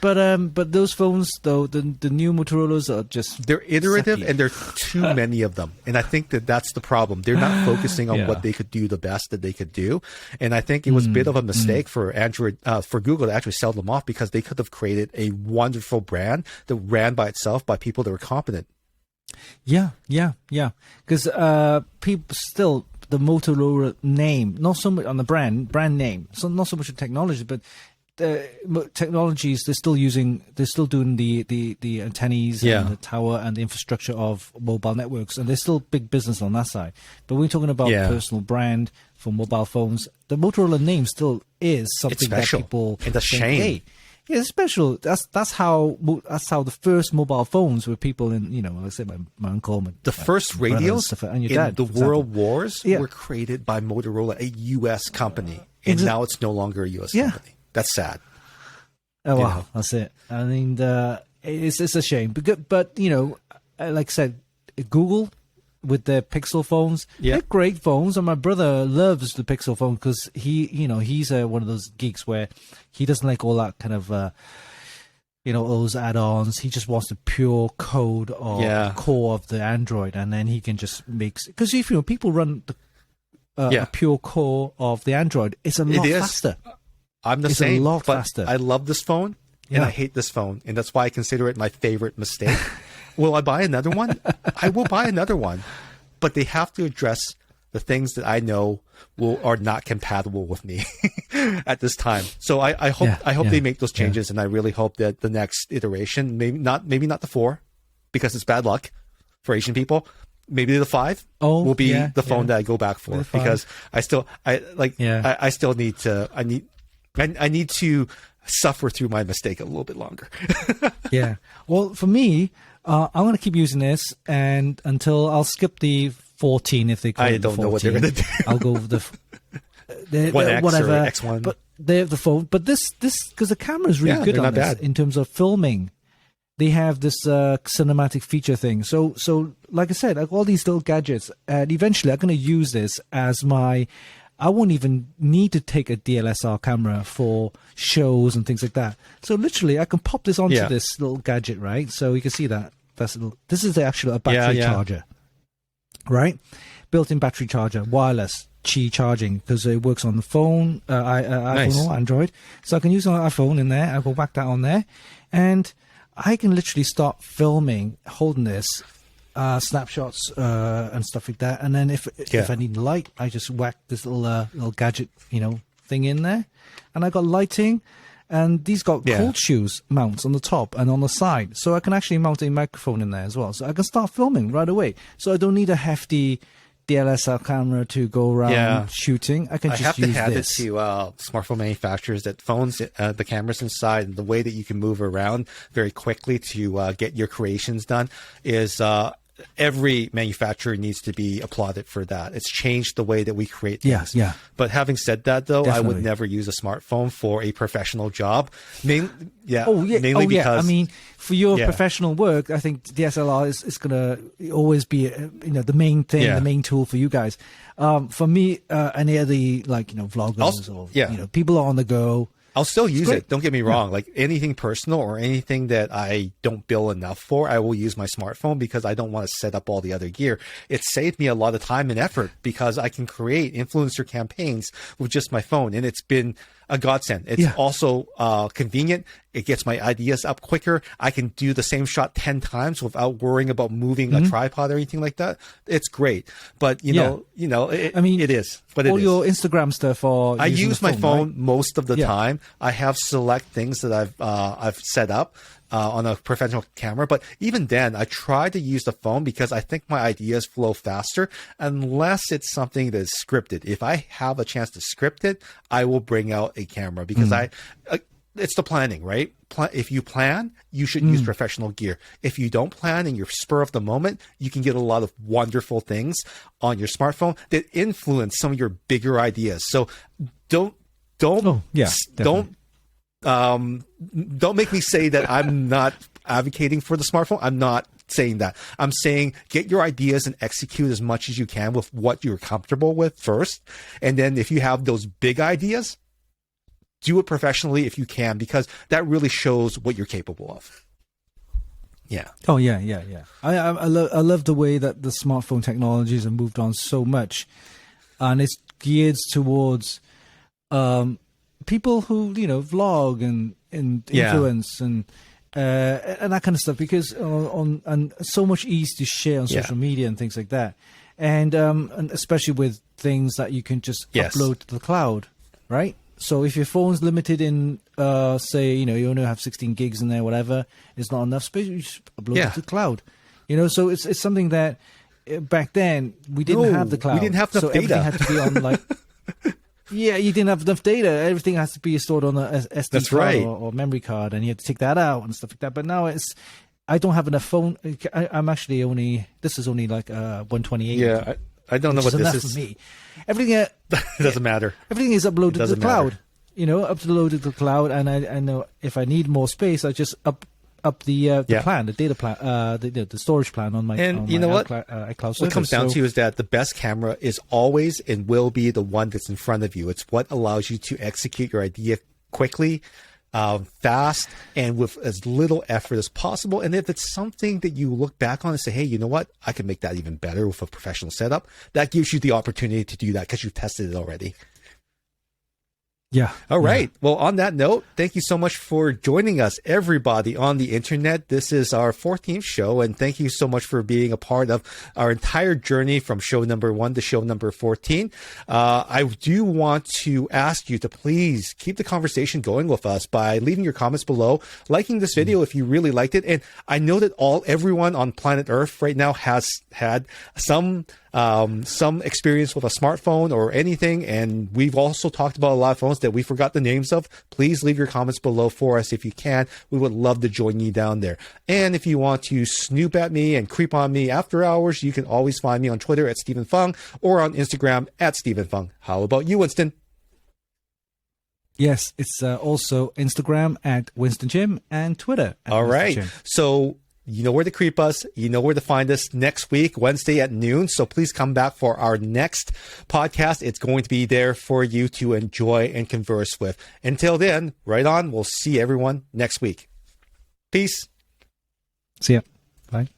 But those phones though, the new Motorola's are just They're iterative, sucky. and there are too many of them. And I think that's the problem. They're not focusing on Yeah. what they could do the best that they could do. And I think it was a bit of a mistake for for Google to actually sell them off, because they could have created a wonderful brand that ran by itself by people that were competent. Yeah. Because people still the Motorola name, not so much on the brand name, so not so much the technology, but technologies they're still doing the antennas Yeah. and the tower and the infrastructure of mobile networks, and there's still big business on that side. But when we're talking about Yeah. personal brand for mobile phones, the Motorola name still is something that special. people It's a think, shame. hey, yeah, it's special. That's how the first mobile phones were. People in let's say my uncle, The first radios and your in dad, the for example. World Wars Yeah. were created by Motorola, a U.S. company, and Exa- now it's no longer a U.S. Yeah. company. That's sad. Oh wow, know. that's it. I mean, it's a shame, but like I said, Google with their Pixel phones, Yeah. they're great phones, and my brother loves the Pixel phone because he's one of those geeks where he doesn't like all that kind of those add-ons. He just wants the pure code or Yeah. core of the Android, and then he can just mix. Because if people run Yeah. a pure core of the Android, it's a lot is. faster. I'm the It's a same, lot but faster. I love this phone and Yeah. I hate this phone, and that's why I consider it my favorite mistake. Will I buy another one? I will buy another one, but they have to address the things that I know are not compatible with me at this time. So I hope they make those changes, and I really hope that the next iteration, maybe not the 4, because it's bad luck for Asian people. Maybe the 5 will be the phone that I go back for, The 5. because I still I need to suffer through my mistake a little bit longer. Yeah. Well, for me, I'm going to keep using this and until I'll skip the 14 if they call I it the don't know what they're 14. gonna do. I'll go with the 1X or whatever X1. But they have the phone. But this because the camera is really Yeah, good they're on not this bad. in terms of filming. They have this cinematic feature thing. So like I said, like all these little gadgets, and eventually I'm going to use this as I won't even need to take a DSLR camera for shows and things like that. So literally, I can pop this onto Yeah. this little gadget, right? So you can see that. This is actually a battery Yeah. charger, right? Built-in battery charger, wireless, Qi charging because it works on the phone, iPhone or Android. So I can use my iPhone in there. I will whack that on there, and I can literally start filming, holding this, snapshots and stuff like that. And then if I need light, I just whack this little gadget, thing in there, and I got lighting. And these got cold shoes mounts on the top and on the side. So I can actually mount a microphone in there as well. So I can start filming right away. So I don't need a hefty DSLR camera to go around shooting. I can just use this. I have to hand it to smartphone manufacturers that phones, the cameras inside, and the way that you can move around very quickly to get your creations done is... every manufacturer needs to be applauded for that. It's changed the way that we create things. Yeah. But having said that, though, definitely. I would never use a smartphone for a professional job. Mainly because... I mean, for your professional work, I think DSLR is going to always be, the main thing, the main tool for you guys. For me, any of the, vloggers or people are on the go. I'll still use it. Don't get me wrong. Like anything personal or anything that I don't bill enough for, I will use my smartphone because I don't want to set up all the other gear. It saved me a lot of time and effort because I can create influencer campaigns with just my phone, and it's been a godsend. It's also convenient. It gets my ideas up quicker. I can do the same shot 10 times without worrying about moving a tripod or anything like that. It's great. But it is. But all your Instagram stuff, or I use my phone most of the time. I have select things that I've set up on a professional camera, but even then, I try to use the phone because I think my ideas flow faster unless it's something that's scripted. If I have a chance to script it, I will bring out a camera because it's the planning, right? If you plan, you should use professional gear. If you don't plan and you're spur of the moment, you can get a lot of wonderful things on your smartphone that influence some of your bigger ideas. So don't make me say that I'm not advocating for the smartphone. I'm not saying that. I'm saying get your ideas and execute as much as you can with what you're comfortable with first. And then if you have those big ideas, do it professionally if you can, because that really shows what you're capable of. Yeah. Oh, yeah. I love the way that the smartphone technologies have moved on so much. And it's geared towards people who, vlog and influence and that kind of stuff, because and so much ease to share on social media and things like that. And especially with things that you can just upload to the cloud, right? So if your phone's limited in, say, you only have 16 gigs in there, whatever, it's not enough space, you just upload it to the cloud. So it's something that back then we didn't have the cloud. We didn't have enough data. Everything had to be on you didn't have enough data. Everything has to be stored on a SD card or memory card, and you had to take that out and stuff like that. But now I don't have enough phone. I'm actually this is only like 128. Yeah, I don't know what this is. For me. Everything doesn't matter. Everything is uploaded to the cloud. Uploaded to the cloud, and I know if I need more space, I just up the plan, the data plan, the storage plan on my. And you know what? iCloud service. What comes down to is that the best camera is always and will be the one that's in front of you. It's what allows you to execute your idea quickly, fast, and with as little effort as possible. And if it's something that you look back on and say, hey, you know what? I can make that even better with a professional setup. That gives you the opportunity to do that because you've tested it already. Yeah. All right. Well, on that note, thank you so much for joining us, everybody on the internet. This is our 14th show, and thank you so much for being a part of our entire journey from show number 1 to show number 14. I do want to ask you to please keep the conversation going with us by leaving your comments below, liking this video if you really liked it. And I know that everyone on planet Earth right now has had some experience with a smartphone or anything, and we've also talked about a lot of phones that we forgot the names of. Please leave your comments below for us if you can. We would love to join you down there. And if you want to snoop at me and creep on me after hours, you can always find me on Twitter at Stephen Fung or on Instagram at Stephen Fung. How about you, Winston? Yes, it's also Instagram at Winston Jim and Twitter at All Winston right. Jim. So you know where to creep us. You know where to find us next week, Wednesday at noon. So please come back for our next podcast. It's going to be there for you to enjoy and converse with. Until then, right on. We'll see everyone next week. Peace. See ya. Bye.